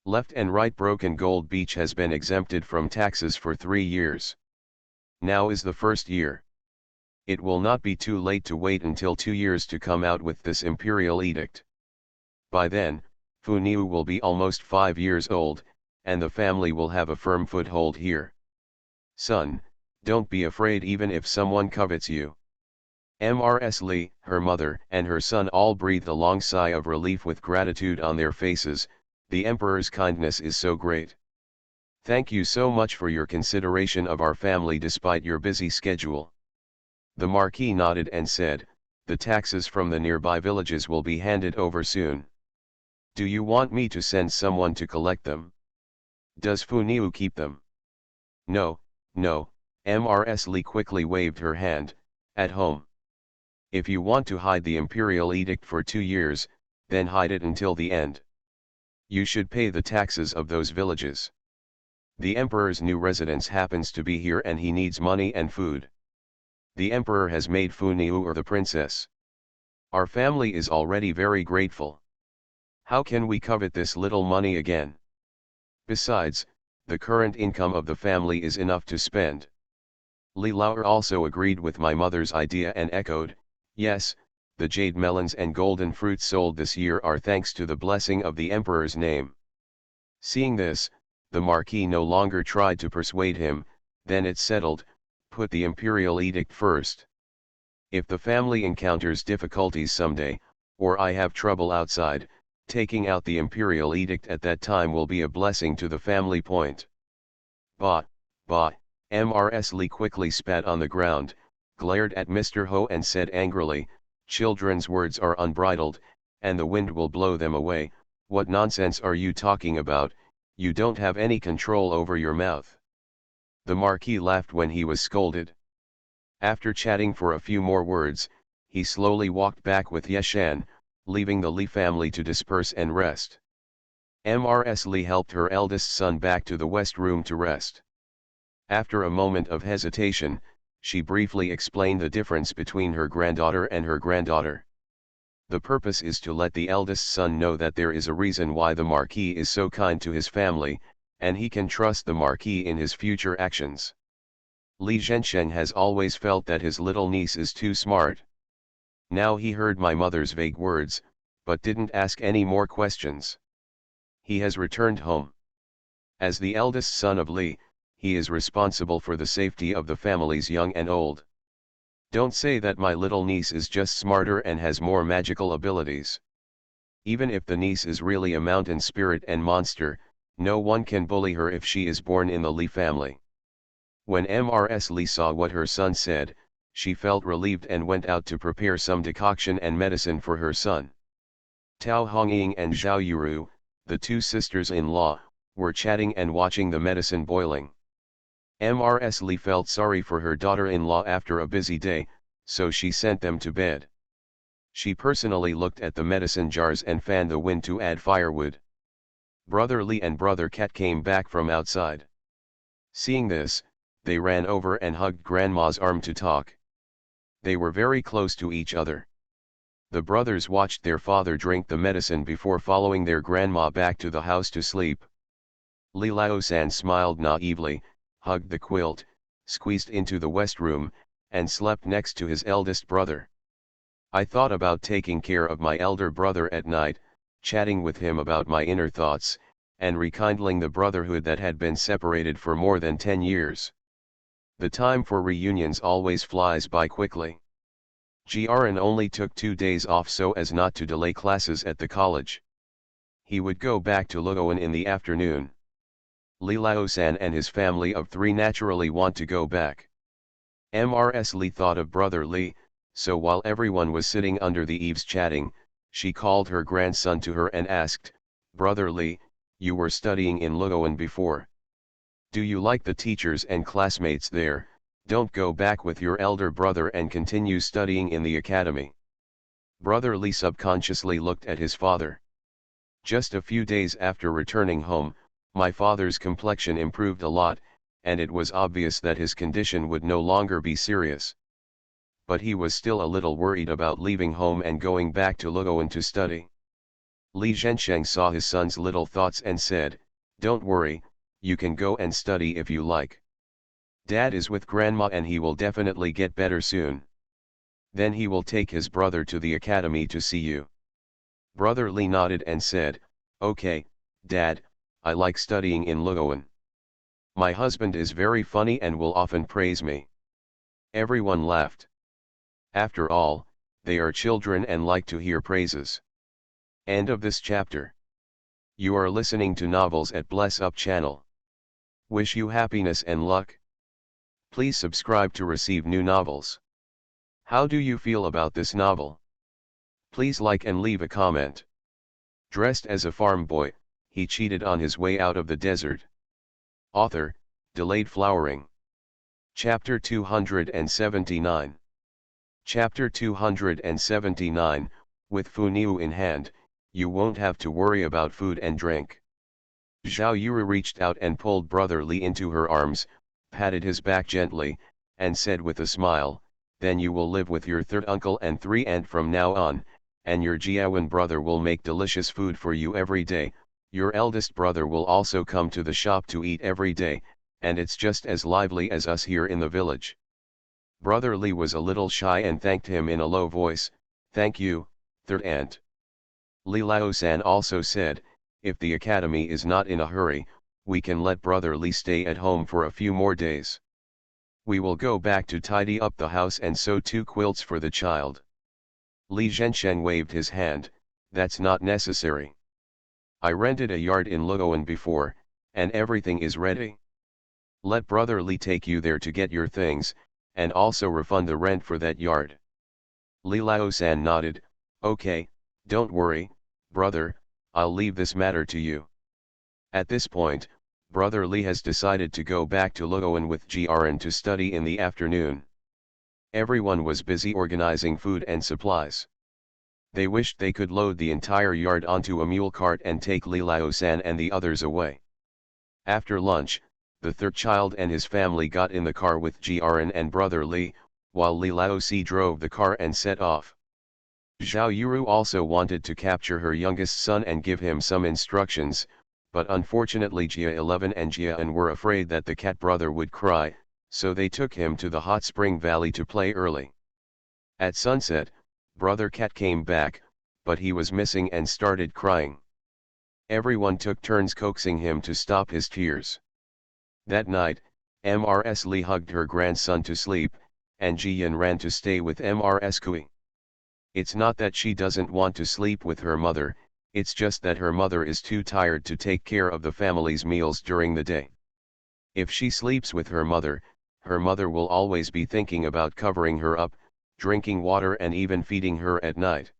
Left and right broken gold beach has been exempted from taxes for 3 years. Now is the first year. It will not be too late to wait until 2 years to come out with this imperial edict. By then, Funiu will be almost 5 years old, and the family will have a firm foothold here. Son, don't be afraid even if someone covets you. Mrs. Li, her mother, and her son all breathed a long sigh of relief with gratitude on their faces. The emperor's kindness is so great. Thank you so much for your consideration of our family despite your busy schedule. The Marquis nodded and said, the taxes from the nearby villages will be handed over soon. Do you want me to send someone to collect them? Does Funiu keep them? No, no, Mrs. Li quickly waved her hand, at home. If you want to hide the imperial edict for 2 years, then hide it until the end. You should pay the taxes of those villages. The emperor's new residence happens to be here and he needs money and food. The emperor has made Funiu the princess. Our family is already very grateful. How can we covet this little money again? Besides, the current income of the family is enough to spend. Li Laoer also agreed with my mother's idea and echoed, yes, the jade melons and golden fruits sold this year are thanks to the blessing of the emperor's name. Seeing this, the Marquis no longer tried to persuade him, then it's settled, put the imperial edict first. If the family encounters difficulties someday, or I have trouble outside, taking out the imperial edict at that time will be a blessing to the family. Point. Bah, Mrs. Li quickly spat on the ground, glared at Mr. Ho and said angrily, children's words are unbridled, and the wind will blow them away. What nonsense are you talking about? You don't have any control over your mouth. The Marquis laughed when he was scolded. After chatting for a few more words, he slowly walked back with Yeshan, leaving the Li family to disperse and rest. Mrs. Li helped her eldest son back to the west room to rest. After a moment of hesitation, she briefly explained the difference between her granddaughter and her granddaughter. The purpose is to let the eldest son know that there is a reason why the Marquis is so kind to his family, and he can trust the Marquis in his future actions. Li Zhensheng has always felt that his little niece is too smart. Now he heard my mother's vague words, but didn't ask any more questions. He has returned home. As the eldest son of Li, he is responsible for the safety of the families young and old. Don't say that my little niece is just smarter and has more magical abilities. Even if the niece is really a mountain spirit and monster, no one can bully her if she is born in the Li family. When Mrs. Li saw what her son said, she felt relieved and went out to prepare some decoction and medicine for her son. Tao Hongying and Zhao Yuru, the two sisters-in-law, were chatting and watching the medicine boiling. Mrs. Li felt sorry for her daughter-in-law after a busy day, so she sent them to bed. She personally looked at the medicine jars and fanned the wind to add firewood. Brother Li and Brother Cat came back from outside. Seeing this, they ran over and hugged Grandma's arm to talk. They were very close to each other. The brothers watched their father drink the medicine before following their grandma back to the house to sleep. Li Laosan smiled naively, hugged the quilt, squeezed into the west room, and slept next to his eldest brother. I thought about taking care of my elder brother at night, chatting with him about my inner thoughts, and rekindling the brotherhood that had been separated for more than 10 years. The time for reunions always flies by quickly. Jiaran only took 2 days off so as not to delay classes at the college. He would go back to Luoan in the afternoon. Li Laosan and his family of 3 naturally want to go back. Mrs. Li thought of Brother Li, so while everyone was sitting under the eaves chatting, she called her grandson to her and asked, Brother Li, you were studying in Luoan before. Do you like the teachers and classmates there? Don't go back with your elder brother and continue studying in the academy. Brother Li subconsciously looked at his father. Just a few days after returning home, my father's complexion improved a lot, and it was obvious that his condition would no longer be serious. But he was still a little worried about leaving home and going back to Luoan to study. Li Zhensheng saw his son's little thoughts and said, "Don't worry, you can go and study if you like. Dad is with grandma and he will definitely get better soon. Then he will take his brother to the academy to see you." Brother Li nodded and said, "Okay, Dad, I like studying in Luoan. My husband is very funny and will often praise me." Everyone laughed. After all, they are children and like to hear praises. End of this chapter. You are listening to Novels at Bless Up channel. Wish you happiness and luck. Please subscribe to receive new novels. How do you feel about this novel? Please like and leave a comment. Dressed as a farm boy, he cheated on his way out of the desert. Author, Delayed Flowering. Chapter 279. Chapter 279, with Fu Niu in hand, you won't have to worry about food and drink. Zhao Yuru reached out and pulled Brother Li into her arms, patted his back gently, and said with a smile, "Then you will live with your third uncle and three aunt from now on, and your Jiawen brother will make delicious food for you every day. Your eldest brother will also come to the shop to eat every day, and it's just as lively as us here in the village." Brother Li was a little shy and thanked him in a low voice, "Thank you, third aunt." Li Laosan also said, "If the academy is not in a hurry, we can let Brother Li stay at home for a few more days. We will go back to tidy up the house and sew 2 quilts for the child." Li Zhensheng waved his hand, "That's not necessary. I rented a yard in Luoan before, and everything is ready. Let Brother Li take you there to get your things, and also refund the rent for that yard." Li Laosan nodded, "Okay, don't worry, brother, I'll leave this matter to you." At this point, Brother Li has decided to go back to Luoan with Jiaran to study in the afternoon. Everyone was busy organizing food and supplies. They wished they could load the entire yard onto a mule cart and take Li Laosan and the others away. After lunch, the third child and his family got in the car with Jiaran and Brother Li, while Li Laosi drove the car and set off. Zhao Yuru also wanted to capture her youngest son and give him some instructions, but unfortunately Jia 11 and Jian were afraid that the cat brother would cry, so they took him to the hot spring valley to play early. At sunset, Brother Cat came back, but he was missing and started crying. Everyone took turns coaxing him to stop his tears. That night, Mrs. Li hugged her grandson to sleep, and Jian ran to stay with Mrs. Kui. It's not that she doesn't want to sleep with her mother, it's just that her mother is too tired to take care of the family's meals during the day. If she sleeps with her mother will always be thinking about covering her up, drinking water and even feeding her at night.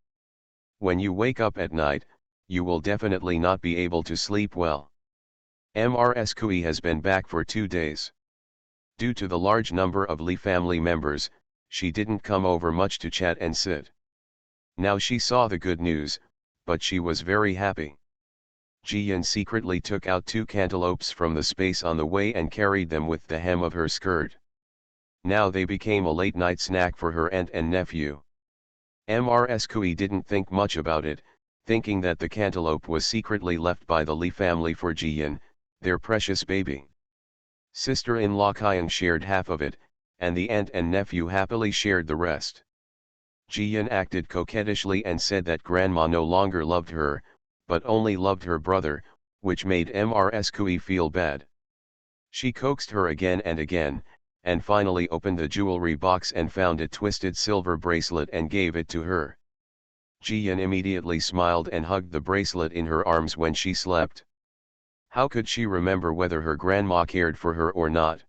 When you wake up at night, you will definitely not be able to sleep well. Mrs. Kui has been back for 2 days. Due to the large number of Li family members, she didn't come over much to chat and sit. Now she saw the good news, but she was very happy. Jian secretly took out 2 cantaloupes from the space on the way and carried them with the hem of her skirt. Now they became a late-night snack for her aunt and nephew. Mrs. Kui didn't think much about it, thinking that the cantaloupe was secretly left by the Li family for Jian, their precious baby. Sister-in-law Qiang shared half of it, and the aunt and nephew happily shared the rest. Jian acted coquettishly and said that grandma no longer loved her, but only loved her brother, which made Mrs. Kui feel bad. She coaxed her again and again, and finally opened the jewelry box and found a twisted silver bracelet and gave it to her. Jian immediately smiled and hugged the bracelet in her arms when she slept. How could she remember whether her grandma cared for her or not?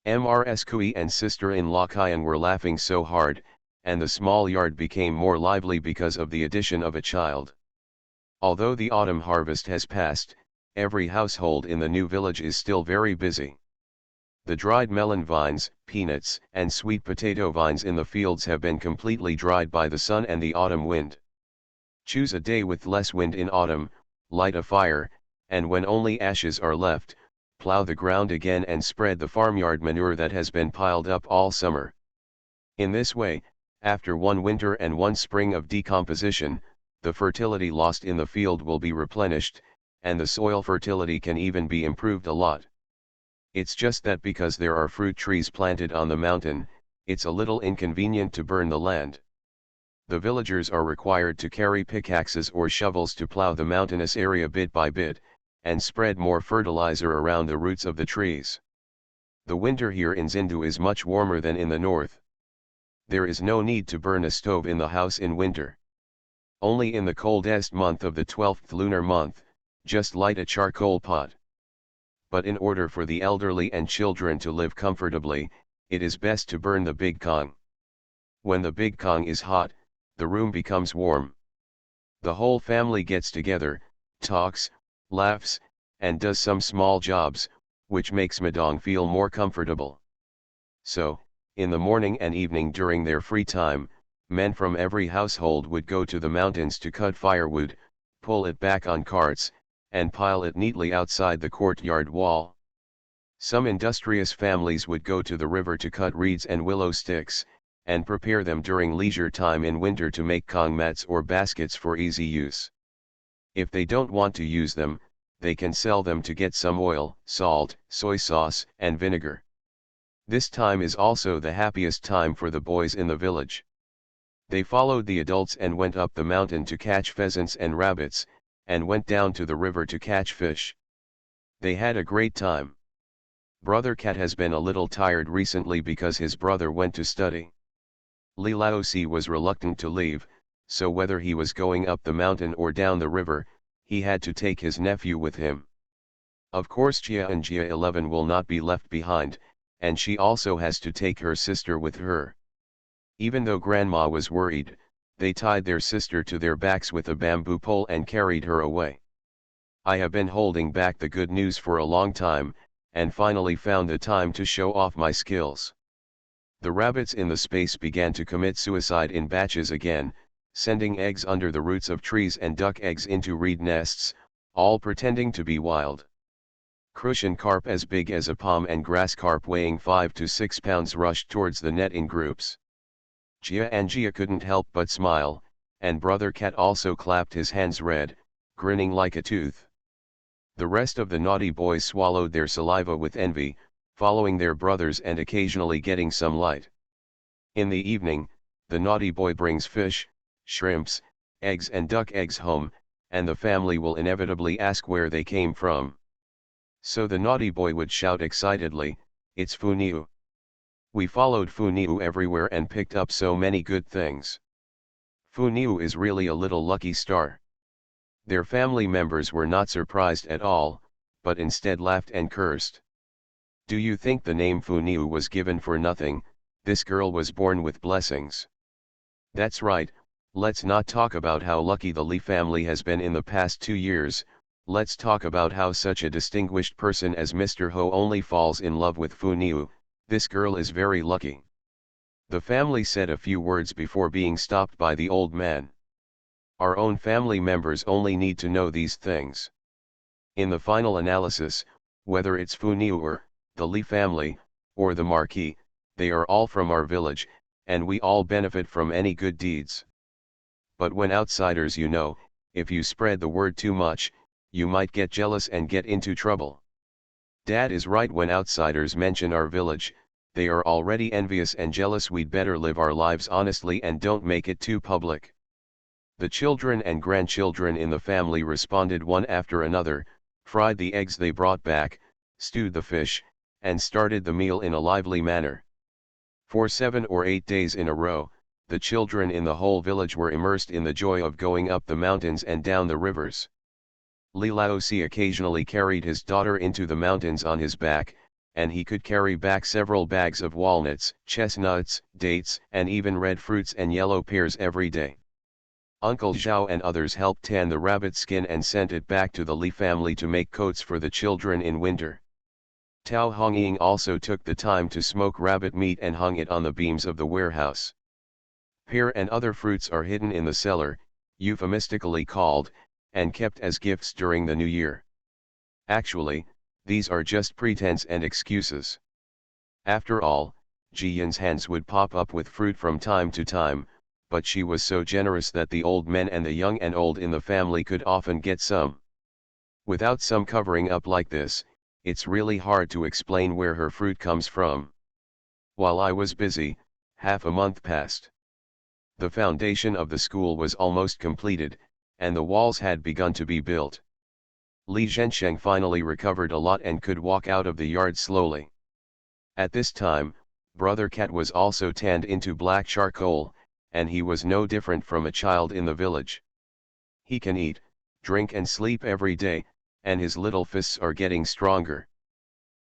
Mrs. Kui and sister-in-law Qian were laughing so hard, and the small yard became more lively because of the addition of a child. Although the autumn harvest has passed, every household in the new village is still very busy. The dried melon vines, peanuts, and sweet potato vines in the fields have been completely dried by the sun and the autumn wind. Choose a day with less wind in autumn, light a fire, and when only ashes are left, plow the ground again and spread the farmyard manure that has been piled up all summer. In this way, after 1 winter and 1 spring of decomposition, the fertility lost in the field will be replenished, and the soil fertility can even be improved a lot. It's just that because there are fruit trees planted on the mountain, it's a little inconvenient to burn the land. The villagers are required to carry pickaxes or shovels to plow the mountainous area bit by bit, and spread more fertilizer around the roots of the trees. The winter here in Zindu is much warmer than in the north. There is no need to burn a stove in the house in winter. Only in the coldest month of the 12th lunar month, just light a charcoal pot. But in order for the elderly and children to live comfortably, it is best to burn the big kong. When the big kong is hot, the room becomes warm. The whole family gets together, talks, laughs, and does some small jobs, which makes Madong feel more comfortable. So, in the morning and evening during their free time, men from every household would go to the mountains to cut firewood, pull it back on carts, and pile it neatly outside the courtyard wall. Some industrious families would go to the river to cut reeds and willow sticks, and prepare them during leisure time in winter to make kong mats or baskets for easy use. If they don't want to use them, they can sell them to get some oil, salt, soy sauce, and vinegar. This time is also the happiest time for the boys in the village. They followed the adults and went up the mountain to catch pheasants and rabbits, and went down to the river to catch fish. They had a great time. Brother Cat has been a little tired recently because his brother went to study. Li Laosi was reluctant to leave, so whether he was going up the mountain or down the river, he had to take his nephew with him. Of course Jia and Jia 11 will not be left behind, and she also has to take her sister with her. Even though grandma was worried, they tied their sister to their backs with a bamboo pole and carried her away. I have been holding back the good news for a long time, and finally found the time to show off my skills. The rabbits in the space began to commit suicide in batches again, sending eggs under the roots of trees and duck eggs into reed nests, all pretending to be wild. Crucian carp as big as a palm and grass carp weighing 5 to 6 pounds rushed towards the net in groups. Jia and Jia couldn't help but smile, and Brother Cat also clapped his hands red, grinning like a tooth. The rest of the naughty boys swallowed their saliva with envy, following their brothers and occasionally getting some light. In the evening, the naughty boy brings fish, shrimps, eggs and duck eggs home, and the family will inevitably ask where they came from. So the naughty boy would shout excitedly, "It's Funiu." We followed Funiu everywhere and picked up so many good things. Funiu is really a little lucky star. Their family members were not surprised at all, but instead laughed and cursed. Do you think the name Funiu was given for nothing? This girl was born with blessings. That's right, let's not talk about how lucky the Li family has been in the past 2 years, let's talk about how such a distinguished person as Mr. Ho only falls in love with Funiu. This girl is very lucky. The family said a few words before being stopped by the old man. Our own family members only need to know these things. In the final analysis, whether it's Funiu or the Li family, or the Marquis, they are all from our village, and we all benefit from any good deeds. But when outsiders if you spread the word too much, you might get jealous and get into trouble. Dad is right when outsiders mention our village, they are already envious and jealous. We'd better live our lives honestly and don't make it too public. The children and grandchildren in the family responded one after another, fried the eggs they brought back, stewed the fish, and started the meal in a lively manner. For 7 or 8 days in a row, the children in the whole village were immersed in the joy of going up the mountains and down the rivers. Li Laosi occasionally carried his daughter into the mountains on his back, and he could carry back several bags of walnuts, chestnuts, dates, and even red fruits and yellow pears every day. Uncle Zhao and others helped tan the rabbit skin and sent it back to the Li family to make coats for the children in winter. Tao Hongying also took the time to smoke rabbit meat and hung it on the beams of the warehouse. Pear and other fruits are hidden in the cellar, euphemistically called, and kept as gifts during the new year. Actually, these are just pretense and excuses. After all, Ji Yin's hands would pop up with fruit from time to time, but she was so generous that the old men and the young and old in the family could often get some. Without some covering up like this, it's really hard to explain where her fruit comes from. While I was busy, half a month passed. The foundation of the school was almost completed, and the walls had begun to be built. Li Zhensheng finally recovered a lot and could walk out of the yard slowly. At this time, Brother Cat was also tanned into black charcoal, and he was no different from a child in the village. He can eat, drink and sleep every day, and his little fists are getting stronger.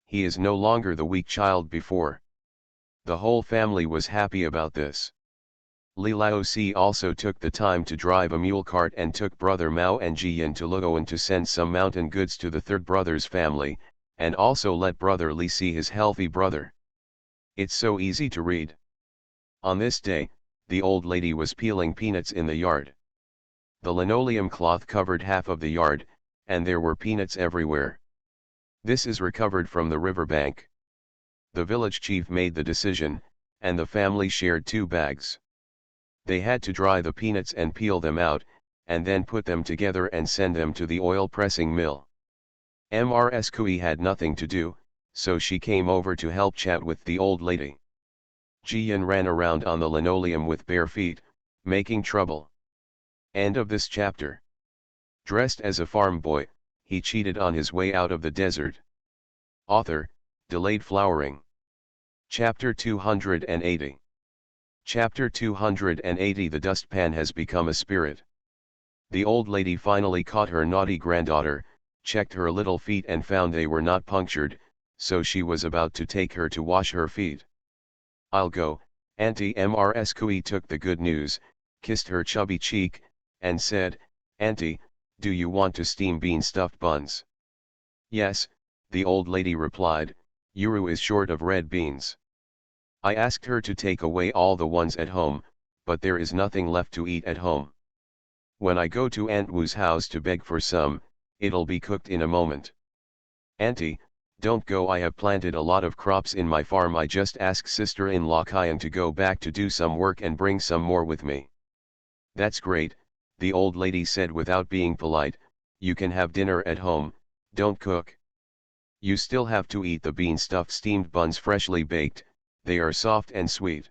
He is no longer the weak child before. The whole family was happy about this. Li Laozi also took the time to drive a mule cart and took brother Mao and Jiyan to Luoan to send some mountain goods to the third brother's family, and also let brother Li see his healthy brother. It's so easy to read. On this day, the old lady was peeling peanuts in the yard. The linoleum cloth covered half of the yard, and there were peanuts everywhere. This is recovered from the riverbank. The village chief made the decision, and the family shared 2 bags. They had to dry the peanuts and peel them out, and then put them together and send them to the oil pressing mill. Mrs. Kui had nothing to do, so she came over to help chat with the old lady. Jiyan ran around on the linoleum with bare feet, making trouble. End of this chapter. Dressed as a farm boy, he cheated on his way out of the desert. Author, Delayed Flowering. Chapter 280. Chapter 280. The dustpan has become a spirit. The old lady finally caught her naughty granddaughter, checked her little feet and found they were not punctured, so she was about to take her to wash her feet. "I'll go," Auntie Mrs. Kui took the good news, kissed her chubby cheek, and said, "Auntie, do you want to steam bean stuffed buns?" "Yes," the old lady replied, "Yuru is short of red beans. I asked her to take away all the ones at home, but there is nothing left to eat at home. When I go to Aunt Wu's house to beg for some, it'll be cooked in a moment." "Auntie, don't go. I have planted a lot of crops in my farm. I just ask sister-in-law Kyan to go back to do some work and bring some more with me." "That's great," the old lady said without being polite, "you can have dinner at home, don't cook. You still have to eat the bean-stuffed steamed buns freshly baked, they are soft and sweet."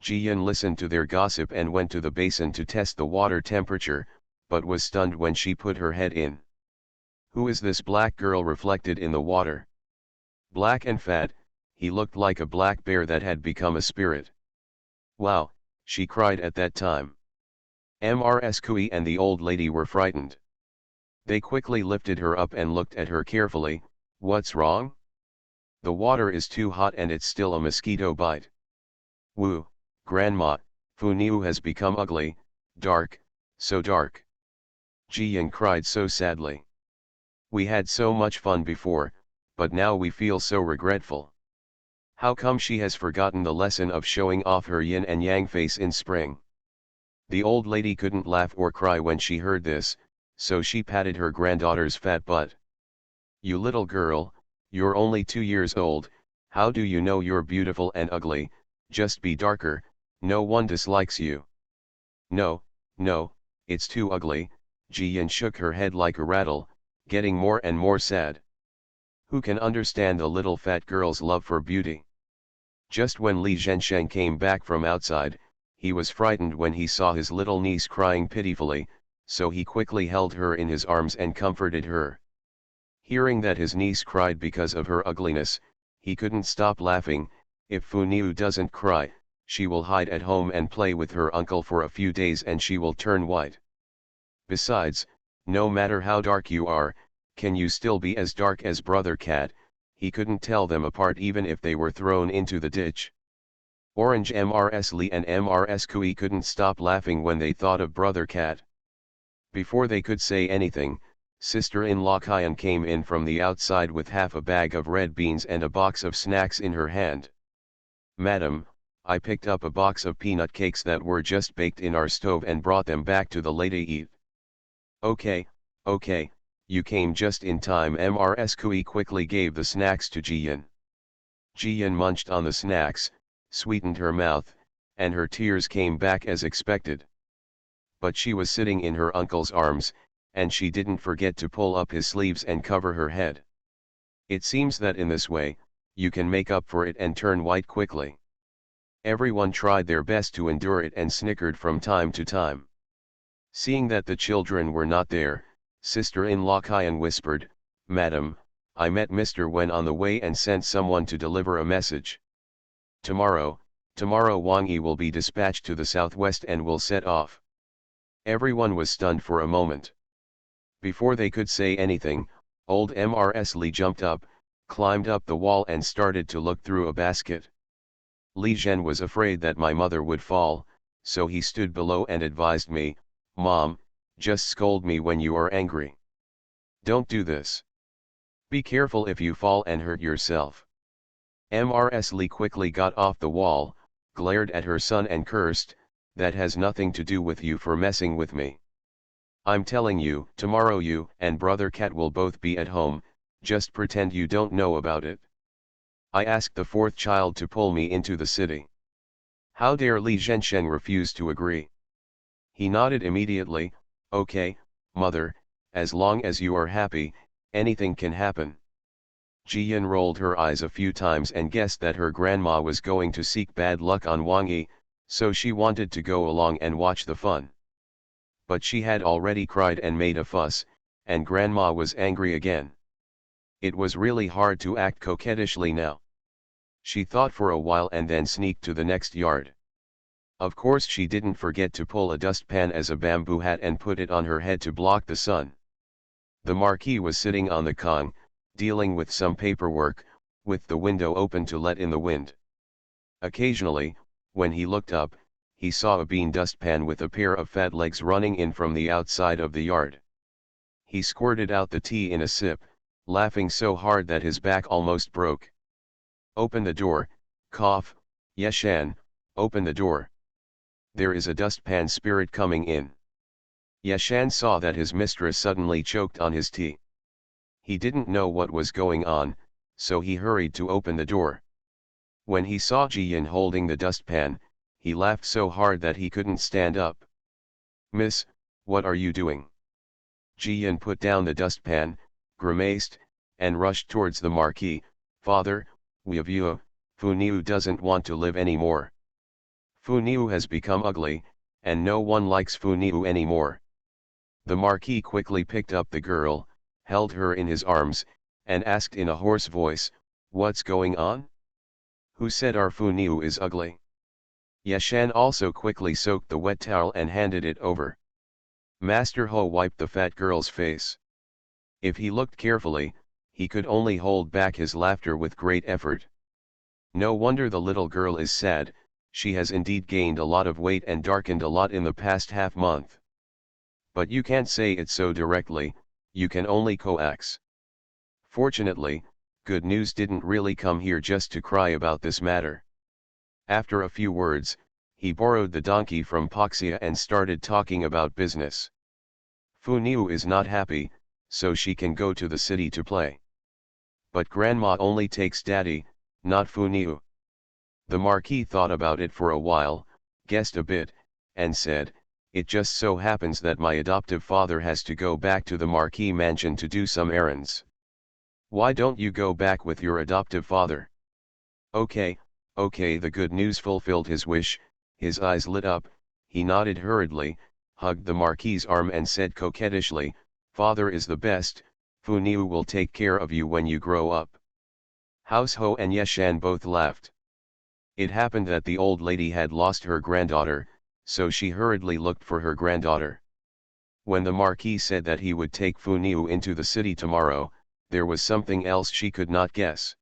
Jiyan listened to their gossip and went to the basin to test the water temperature, but was stunned when she put her head in. Who is this black girl reflected in the water? Black and fat, he looked like a black bear that had become a spirit. "Wow," she cried at that time. Mrs. Kui and the old lady were frightened. They quickly lifted her up and looked at her carefully. "What's wrong?" "The water is too hot and it's still a mosquito bite." "Woo, Grandma, Fu Niu has become ugly, dark, so dark." Jiyan cried so sadly. "We had so much fun before, but now we feel so regretful. How come she has forgotten the lesson of showing off her yin and yang face in spring?" The old lady couldn't laugh or cry when she heard this, so she patted her granddaughter's fat butt. "You little girl, you're only 2 years old, how do you know you're beautiful and ugly? Just be darker, no one dislikes you." "No, no, it's too ugly." Jiyan shook her head like a rattle, getting more and more sad. Who can understand the little fat girl's love for beauty? Just when Li Zhensheng came back from outside, he was frightened when he saw his little niece crying pitifully, so he quickly held her in his arms and comforted her. Hearing that his niece cried because of her ugliness, he couldn't stop laughing. "If Fu Niu doesn't cry, she will hide at home and play with her uncle for a few days and she will turn white. Besides, no matter how dark you are, can you still be as dark as Brother Cat?" He couldn't tell them apart even if they were thrown into the ditch. Orange Mrs. Li and Mrs. Kui couldn't stop laughing when they thought of Brother Cat. Before they could say anything, sister-in-law Kyan came in from the outside with half a bag of red beans and a box of snacks in her hand. "Madam, I picked up a box of peanut cakes that were just baked in our stove and brought them back to the lady eat." Okay, you came just in time." Mrs. Kui quickly gave the snacks to Jiyan. Jiyan munched on the snacks, sweetened her mouth, and her tears came back as expected. But she was sitting in her uncle's arms, and she didn't forget to pull up his sleeves and cover her head. It seems that in this way, you can make up for it and turn white quickly. Everyone tried their best to endure it and snickered from time to time. Seeing that the children were not there, sister-in-law Kyan whispered, "Madam, I met Mr. Wen on the way and sent someone to deliver a message. Tomorrow Wang Yi will be dispatched to the southwest and will set off." Everyone was stunned for a moment. Before they could say anything, old Mrs. Li jumped up, climbed up the wall and started to look through a basket. Li Zhen was afraid that my mother would fall, so he stood below and advised me, "Mom, just scold me when you are angry. Don't do this. Be careful if you fall and hurt yourself." Mrs. Li quickly got off the wall, glared at her son and cursed, "That has nothing to do with you for messing with me. I'm telling you, tomorrow you and brother Cat will both be at home, just pretend you don't know about it." I asked the fourth child to pull me into the city. How dare Li Zhensheng refuse to agree? He nodded immediately, "Okay, mother, as long as you are happy, anything can happen." Jiyan rolled her eyes a few times and guessed that her grandma was going to seek bad luck on Wang Yi, so she wanted to go along and watch the fun. But she had already cried and made a fuss, and grandma was angry again. It was really hard to act coquettishly now. She thought for a while and then sneaked to the next yard. Of course she didn't forget to pull a dustpan as a bamboo hat and put it on her head to block the sun. The Marquis was sitting on the kong, dealing with some paperwork, with the window open to let in the wind. Occasionally, when he looked up, he saw a bean dustpan with a pair of fat legs running in from the outside of the yard. He squirted out the tea in a sip, laughing so hard that his back almost broke. "Open the door, cough, Yeshan, open the door. There is a dustpan spirit coming in." Yeshan saw that his mistress suddenly choked on his tea. He didn't know what was going on, so he hurried to open the door. When he saw Jiyan holding the dustpan, he laughed so hard that he couldn't stand up. "Miss, what are you doing?" Jiyan put down the dustpan, grimaced, and rushed towards the Marquis. "Father, Fu Niu doesn't want to live anymore. Fu Niu has become ugly, and no one likes Fu Niu anymore." The Marquis quickly picked up the girl, held her in his arms, and asked in a hoarse voice, "What's going on? Who said our Fu Niu is ugly?" Yeshan also quickly soaked the wet towel and handed it over. Master Ho wiped the fat girl's face. If he looked carefully, he could only hold back his laughter with great effort. No wonder the little girl is sad, she has indeed gained a lot of weight and darkened a lot in the past half-month. But you can't say it so directly, you can only coax. Fortunately, good news didn't really come here just to cry about this matter. After a few words, he borrowed the donkey from Poxia and started talking about business. Fu Niu is not happy, so she can go to the city to play. But grandma only takes daddy, not Fu Niu. The Marquis thought about it for a while, guessed a bit, and said, "It just so happens that my adoptive father has to go back to the Marquis mansion to do some errands. Why don't you go back with your adoptive father?" Okay, the good news fulfilled his wish, his eyes lit up, he nodded hurriedly, hugged the Marquis's arm and said coquettishly, "Father is the best, Fu Niu will take care of you when you grow up." House Ho and Yeshan both laughed. It happened that the old lady had lost her granddaughter, so she hurriedly looked for her granddaughter. When the Marquis said that he would take Fu Niu into the city tomorrow, there was something else she could not guess.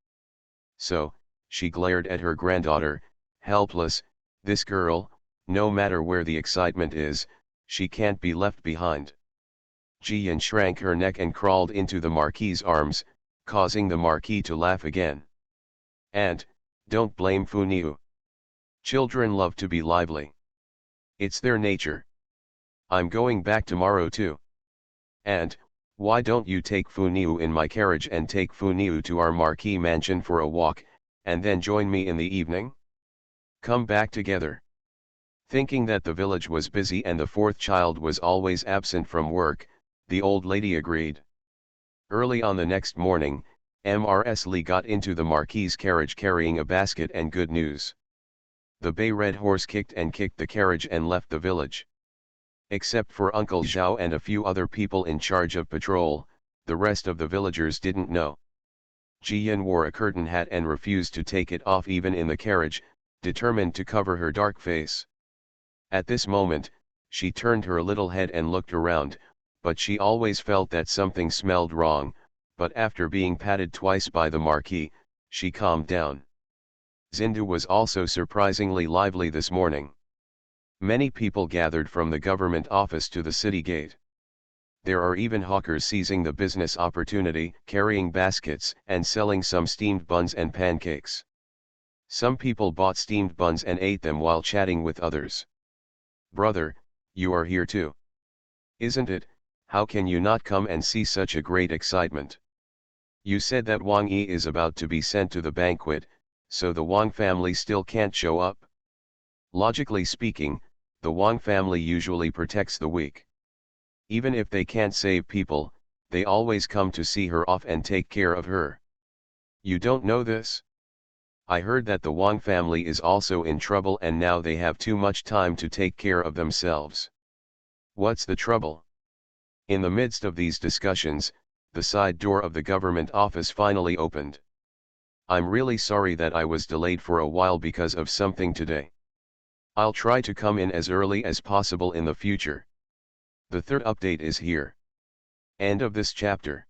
So, she glared at her granddaughter, helpless. This girl, no matter where the excitement is, she can't be left behind. Jiyan shrank her neck and crawled into the Marquis's arms, causing the Marquis to laugh again. "And, don't blame Fu Niu. Children love to be lively. It's their nature. I'm going back tomorrow too. And, why don't you take Fu Niu in my carriage and take Fu Niu to our Marquis mansion for a walk, and then join me in the evening? Come back together." Thinking that the village was busy and the fourth child was always absent from work, the old lady agreed. Early on the next morning, Mrs. Lee got into the Marquis's carriage carrying a basket and good news. The bay red horse kicked and kicked the carriage and left the village. Except for Uncle Zhao and a few other people in charge of patrol, the rest of the villagers didn't know. Ji Yan wore a curtain hat and refused to take it off even in the carriage, determined to cover her dark face. At this moment, she turned her little head and looked around, but she always felt that something smelled wrong, but after being patted twice by the Marquis, she calmed down. Zindu was also surprisingly lively this morning. Many people gathered from the government office to the city gate. There are even hawkers seizing the business opportunity, carrying baskets and selling some steamed buns and pancakes. Some people bought steamed buns and ate them while chatting with others. "Brother, you are here too. Isn't it? How can you not come and see such a great excitement? You said that Wang Yi is about to be sent to the banquet, so the Wang family still can't show up?" Logically speaking, the Wang family usually protects the weak. Even if they can't save people, they always come to see her off and take care of her. You don't know this? I heard that the Wang family is also in trouble and now they have too much time to take care of themselves. What's the trouble? In the midst of these discussions, the side door of the government office finally opened. I'm really sorry that I was delayed for a while because of something today. I'll try to come in as early as possible in the future. The third update is here. End of this chapter.